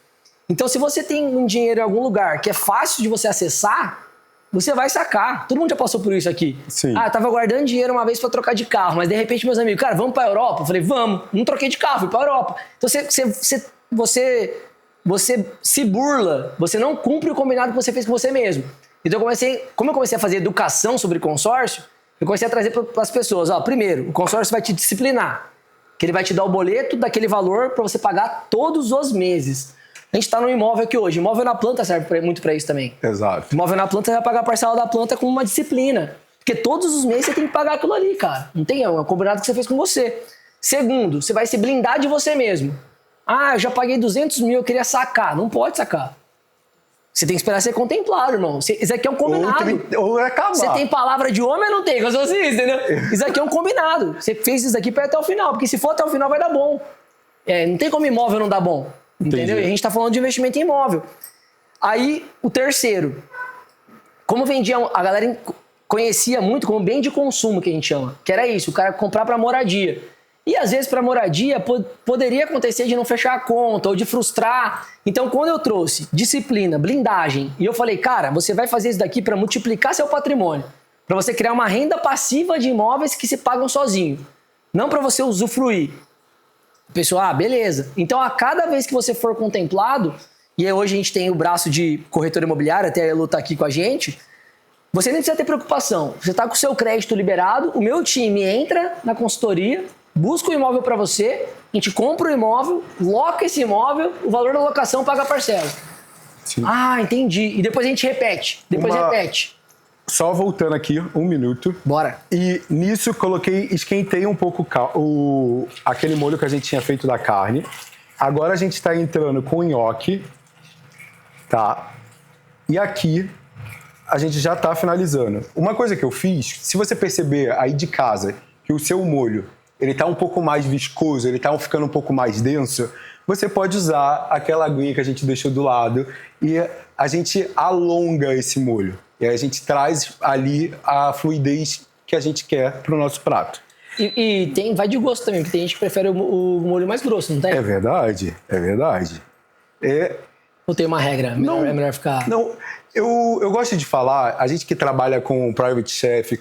Então, se você tem um dinheiro em algum lugar que é fácil de você acessar, você vai sacar. Todo mundo já passou por isso aqui. Sim. Eu tava guardando dinheiro uma vez pra trocar de carro, mas de repente meus amigos, cara, vamos pra Europa? Eu falei, vamos. Não troquei de carro, fui pra Europa. Então você se burla, você não cumpre o combinado que você fez com você mesmo. Então como eu comecei a fazer educação sobre consórcio, eu comecei a trazer para as pessoas, primeiro, o consórcio vai te disciplinar, que ele vai te dar o boleto daquele valor para você pagar todos os meses. A gente está no imóvel aqui hoje. Imóvel na planta serve muito para isso também. Exato. Imóvel na planta, você vai pagar a parcela da planta com uma disciplina. Porque todos os meses você tem que pagar aquilo ali, cara. Não tem, é um combinado que você fez com você. Segundo, você vai se blindar de você mesmo. Eu já paguei 200 mil, eu queria sacar. Não pode sacar. Você tem que esperar ser contemplado, irmão. Isso aqui é um combinado. Ou acabar. Você tem palavra de homem ou não tem? Entendeu? Isso aqui é um combinado. Você fez isso aqui para ir até o final. Porque se for até o final, vai dar bom. Não tem como imóvel não dar bom. Entendeu? E a gente tá falando de investimento em imóvel. Aí, o terceiro. Como vendia, a galera conhecia muito como bem de consumo, que a gente chama. Que era isso, o cara comprar para moradia. E às vezes para moradia poderia acontecer de não fechar a conta ou de frustrar. Então quando eu trouxe disciplina, blindagem, e eu falei, cara, você vai fazer isso daqui para multiplicar seu patrimônio, para você criar uma renda passiva de imóveis que se pagam sozinho. Não para você usufruir. A pessoa, beleza. Então, a cada vez que você for contemplado, e aí hoje a gente tem o braço de corretora imobiliária, até a Elo tá aqui com a gente, você nem precisa ter preocupação. Você tá com o seu crédito liberado, o meu time entra na consultoria, busca o imóvel para você, a gente compra o imóvel, loca esse imóvel, o valor da locação paga a parcela. Sim. Entendi. E depois a gente repete. Repete. Só voltando aqui, 1 minuto. Bora. E nisso esquentei um pouco aquele molho que a gente tinha feito da carne. Agora a gente está entrando com o nhoque, tá? E aqui a gente já está finalizando. Uma coisa que eu fiz, se você perceber aí de casa que o seu molho ele tá um pouco mais viscoso, ele tá ficando um pouco mais denso, você pode usar aquela aguinha que a gente deixou do lado e a gente alonga esse molho. E aí a gente traz ali a fluidez que a gente quer para o nosso prato. E vai de gosto também, porque tem gente que prefere o molho mais grosso, não tem? É verdade, é verdade. Não tem uma regra, é melhor ficar... Não, eu gosto de falar, a gente que trabalha com private chef,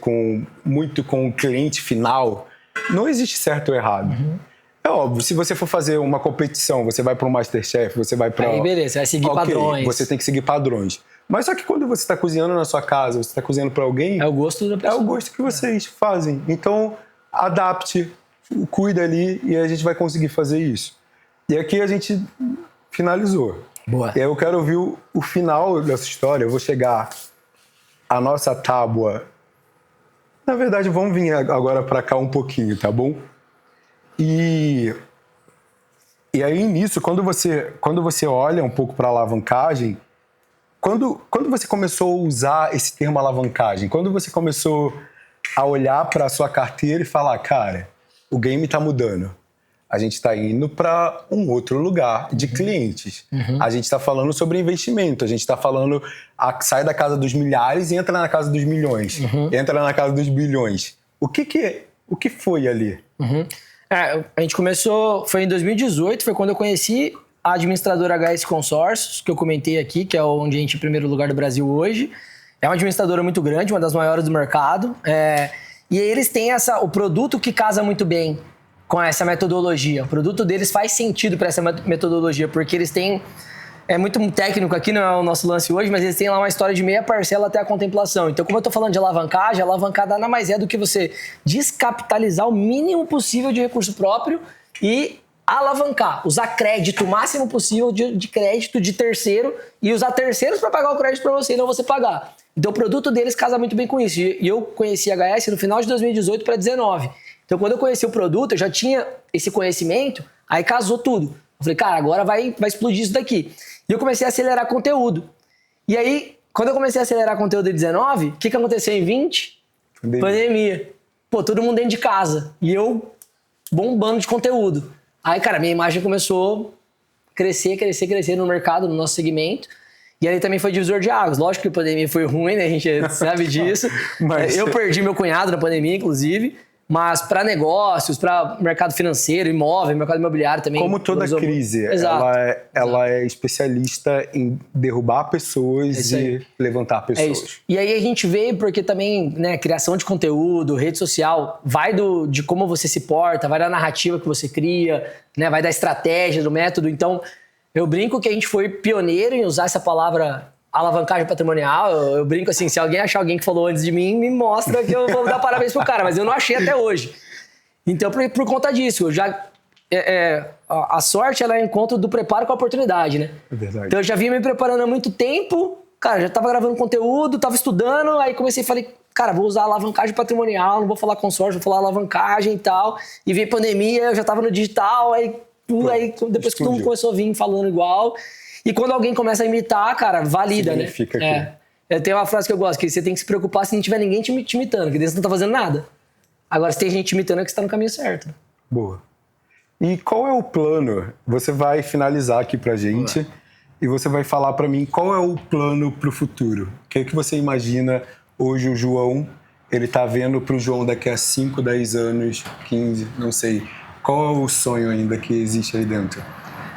muito com o cliente final, não existe certo ou errado. Uhum. É óbvio, se você for fazer uma competição, você vai para um Masterchef, você vai para... Aí beleza, você vai seguir padrões. Você tem que seguir padrões. Mas só que quando você está cozinhando na sua casa, você está cozinhando para alguém... É o gosto da pessoa. É o gosto que vocês fazem. Então, adapte, cuida ali e a gente vai conseguir fazer isso. E aqui a gente finalizou. Boa. E aí eu quero ouvir o final dessa história. Eu vou chegar à nossa tábua. Na verdade, vamos vir agora para cá um pouquinho, tá bom? E aí nisso, quando você olha um pouco para a alavancagem, quando você começou a usar esse termo alavancagem, quando você começou a olhar para a sua carteira e falar, cara, o game está mudando. A gente está indo para um outro lugar de clientes. Uhum. A gente está falando sobre investimento. A gente está falando, sai da casa dos milhares e entra na casa dos milhões. Uhum. Entra na casa dos bilhões. O que foi ali? Uhum. A gente começou, foi em 2018, foi quando eu conheci a administradora HS Consórcios, que eu comentei aqui, que é onde a gente é em primeiro lugar do Brasil hoje. É uma administradora muito grande, uma das maiores do mercado. E aí eles têm o produto que casa muito bem com essa metodologia. O produto deles faz sentido para essa metodologia, porque eles têm... É muito técnico aqui, não é o nosso lance hoje, mas eles têm lá uma história de meia parcela até a contemplação. Então, como eu estou falando de alavancagem, alavancar nada mais é do que você descapitalizar o mínimo possível de recurso próprio e alavancar, usar crédito o máximo possível de crédito de terceiro e usar terceiros para pagar o crédito para você e não você pagar. Então, o produto deles casa muito bem com isso. E eu conheci a HS no final de 2018 para 2019. Então, quando eu conheci o produto, eu já tinha esse conhecimento, aí casou tudo. Eu falei, cara, agora vai explodir isso daqui. E eu comecei a acelerar conteúdo. E aí, quando eu comecei a acelerar conteúdo em 19, o que aconteceu em 20? Pandemia. Pô, todo mundo dentro de casa. E eu bombando de conteúdo. Aí, cara, minha imagem começou a crescer no mercado, no nosso segmento. E aí também foi divisor de águas. Lógico que a pandemia foi ruim, né? A gente sabe disso. Mas... Eu perdi meu cunhado na pandemia, inclusive. Mas para negócios, para mercado financeiro, imóvel, mercado imobiliário também. Como toda crise, ela é especialista em derrubar pessoas e levantar pessoas. É isso. E aí a gente veio porque também, né, criação de conteúdo, rede social, vai de como você se porta, vai da narrativa que você cria, né, vai da estratégia, do método. Então, eu brinco que a gente foi pioneiro em usar essa palavra alavancagem patrimonial. Eu brinco assim, se alguém achar alguém que falou antes de mim, me mostra que eu vou dar parabéns pro cara, mas eu não achei até hoje. Então, por conta disso, eu já... a sorte, ela é encontro do preparo com a oportunidade, né? É verdade. Então, eu já vinha me preparando há muito tempo, cara, já tava gravando conteúdo, tava estudando, aí comecei a falar, cara, vou usar alavancagem patrimonial, não vou falar consórcio, vou falar alavancagem e tal. E veio pandemia, eu já tava no digital, aí depois que todo mundo começou a vir falando igual... E quando alguém começa a imitar, cara, valida, significa né? Eu tenho uma frase que eu gosto, que você tem que se preocupar se não tiver ninguém te imitando, que você não tá fazendo nada. Agora, se tem gente imitando, é que você tá no caminho certo. Boa. E qual é o plano? Você vai finalizar aqui pra gente e você vai falar pra mim qual é o plano pro futuro. O que é que você imagina hoje o João, ele tá vendo pro João daqui a 5, 10 anos, 15, não sei. Qual é o sonho ainda que existe aí dentro?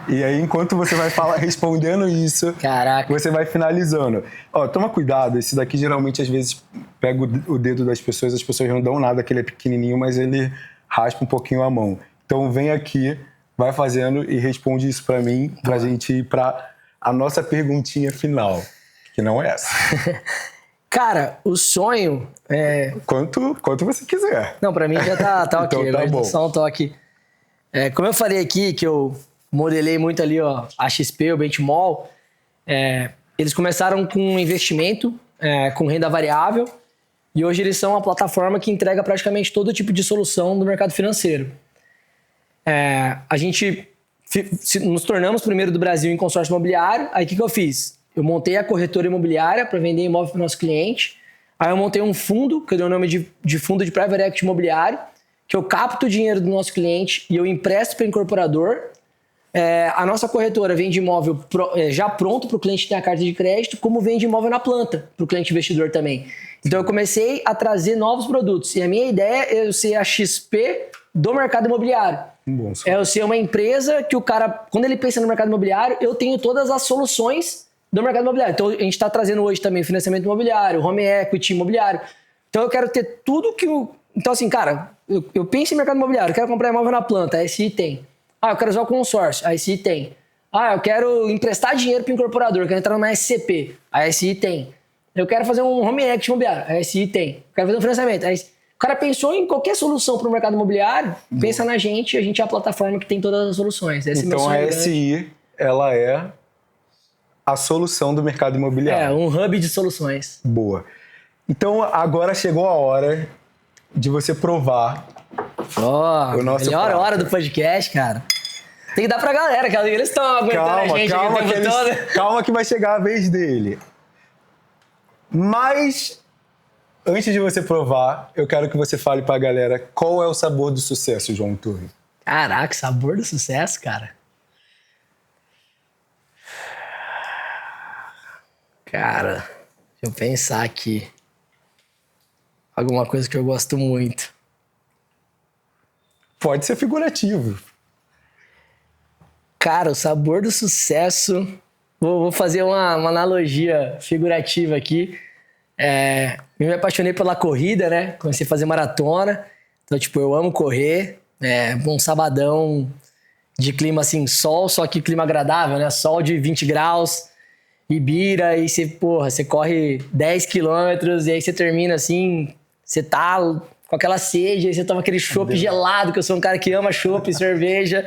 E aí, enquanto você vai respondendo isso, caraca, você vai finalizando. Ó, toma cuidado, esse daqui geralmente às vezes pega o dedo das pessoas, as pessoas não dão nada, que ele é pequenininho, mas ele raspa um pouquinho a mão. Então vem aqui, vai fazendo e responde isso pra mim, pra gente ir pra a nossa perguntinha final, que não é essa. Cara, o sonho é... Quanto você quiser. Não, pra mim já tá ok. Então tá Agora bom. só um toque. Como eu falei aqui, que eu modelei muito ali, ó, a XP, o Benchmall, eles começaram com um investimento, com renda variável, e hoje eles são uma plataforma que entrega praticamente todo tipo de solução do mercado financeiro. A gente nos tornamos primeiro do Brasil em consórcio imobiliário. Aí o que eu fiz? Eu montei a corretora imobiliária para vender imóvel para o nosso cliente. Aí eu montei um fundo, que eu dei o nome de fundo de Private Equity imobiliário, que eu capto o dinheiro do nosso cliente e eu empresto para o incorporador. A nossa corretora vende imóvel já pronto para o cliente ter a carta de crédito, como vende imóvel na planta para o cliente investidor também. Então eu comecei a trazer novos produtos. E a minha ideia é eu ser a XP do mercado imobiliário. Eu ser uma empresa que o cara, quando ele pensa no mercado imobiliário, eu tenho todas as soluções do mercado imobiliário. Então a gente está trazendo hoje também financiamento imobiliário, home equity imobiliário. Então eu quero ter tudo que o... Então assim, cara, eu penso em mercado imobiliário, eu quero comprar imóvel na planta, a SI tem. Eu quero usar o consórcio, a SI tem. Eu quero emprestar dinheiro para o incorporador, quero entrar numa SCP, a SI tem. Eu quero fazer um home equity imobiliário, a SI tem. Eu quero fazer um financiamento, a SI... O cara pensou em qualquer solução para o mercado imobiliário, pensa na gente, a gente é a plataforma que tem todas as soluções. Esse então a SI, ela é a solução do mercado imobiliário. Um hub de soluções. Boa. Então agora chegou a hora de você provar o nosso melhor prato. hora do podcast, cara. Tem que dar pra galera, que eles estão aguentando a gente aqui o tempo todo. Calma que vai chegar a vez dele. Mas... antes de você provar, eu quero que você fale pra galera qual é o sabor do sucesso, João Torre. Caraca, sabor do sucesso, cara. Cara, deixa eu pensar aqui. Alguma coisa que eu gosto muito. Pode ser figurativo. Cara, o sabor do sucesso... Vou fazer uma analogia figurativa aqui. Eu me apaixonei pela corrida, né? Comecei a fazer maratona. Então, eu amo correr. Um sabadão de clima assim, sol, só que clima agradável, né? Sol de 20 graus, Ibira, e você corre 10 quilômetros, e aí você termina assim, você tá com aquela sede, aí você toma aquele chopp gelado, que eu sou um cara que ama chopp e cerveja,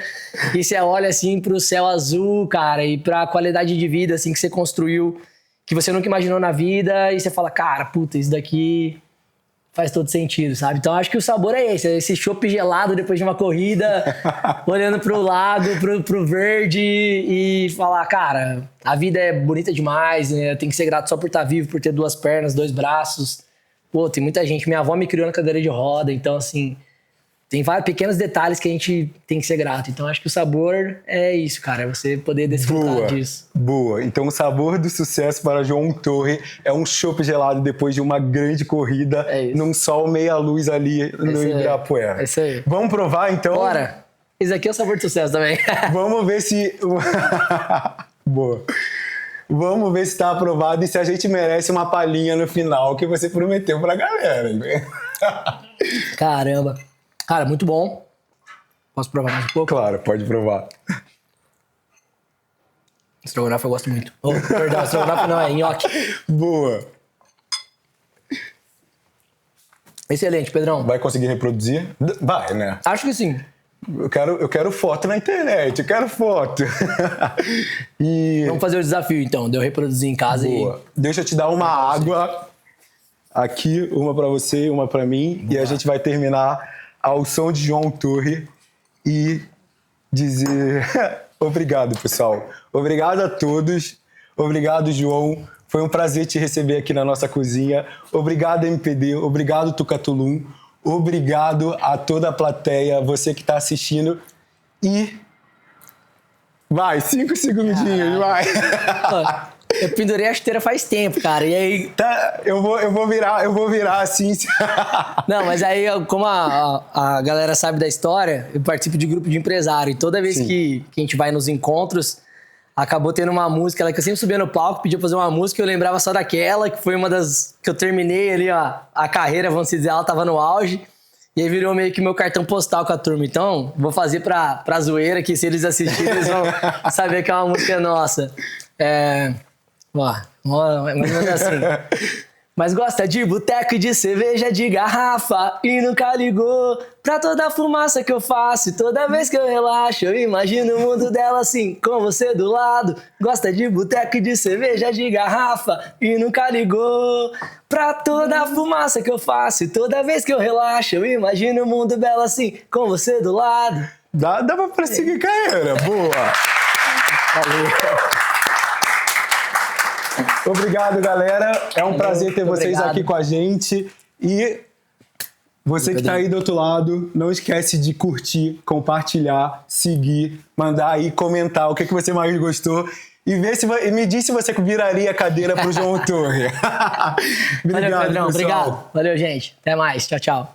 e você olha assim pro céu azul, cara, e pra qualidade de vida assim que você construiu, que você nunca imaginou na vida, e você fala, cara, puta, isso daqui faz todo sentido, sabe? Então acho que o sabor é esse chopp gelado depois de uma corrida, olhando pro lago, pro verde, e falar, cara, a vida é bonita demais, né? Eu tenho que ser grato só por estar vivo, por ter 2 pernas, 2 braços. Pô, tem muita gente, minha avó me criou na cadeira de roda, então assim, tem vários pequenos detalhes que a gente tem que ser grato. Então acho que o sabor é isso, cara, é você poder desfrutar disso. Boa. Então o sabor do sucesso para João Torre é um chopp gelado depois de uma grande corrida num sol meia-luz ali no Ibirapuera. É isso aí. Vamos provar então? Bora! Esse aqui é o sabor do sucesso também. Vamos ver se... Boa. Vamos ver se tá aprovado e se a gente merece uma palhinha no final que você prometeu pra galera. Caramba. Cara, muito bom. Posso provar mais um pouco? Claro, pode provar. Estrogonofe eu gosto muito. Perdão, estrogonofe não, é nhoque. Boa. Excelente, Pedrão. Vai conseguir reproduzir? Vai, né? Acho que sim. Eu quero foto na internet, eu quero foto. Vamos fazer o desafio, então, de eu reproduzir em casa. Boa. Deixa eu te dar uma água aqui, uma pra você, uma pra mim. Boa. E a gente vai terminar ao som de João Torre e dizer obrigado, pessoal. Obrigado a todos. Obrigado, João. Foi um prazer te receber aqui na nossa cozinha. Obrigado, MPD. Obrigado, Tucatulum. Obrigado a toda a plateia, você que está assistindo. E... vai, 5 segundinhos, vai. Eu pendurei a esteira faz tempo, cara. E aí... Tá, eu vou virar assim. Não, mas aí, como a galera sabe da história, eu participo de grupo de empresário. E toda vez que a gente vai nos encontros, acabou tendo uma música, ela que eu sempre subia no palco, pedia pra fazer uma música, eu lembrava só daquela, que foi uma das que eu terminei ali, ó, a carreira, vamos dizer, ela tava no auge. E aí virou meio que meu cartão postal com a turma. Então, vou fazer pra zoeira, que se eles assistirem, eles vão saber que é uma música nossa. Mais ou menos assim. Mas gosta de boteco e de cerveja de garrafa e nunca ligou pra toda a fumaça que eu faço. E toda vez que eu relaxo, eu imagino o mundo dela assim, com você do lado. Gosta de boteco e de cerveja de garrafa e nunca ligou pra toda a fumaça que eu faço. E toda vez que eu relaxo, eu imagino o mundo dela assim, com você do lado. Dá pra seguir carreira, boa. Valeu. Obrigado, galera. É um prazer ter vocês aqui com a gente. E você que tá aí do outro lado, não esquece de curtir, compartilhar, seguir, mandar aí, comentar o que você mais gostou. E me diz se você viraria a cadeira pro João Torre. Valeu, Pedrão. Obrigado. Valeu, gente. Até mais. Tchau, tchau.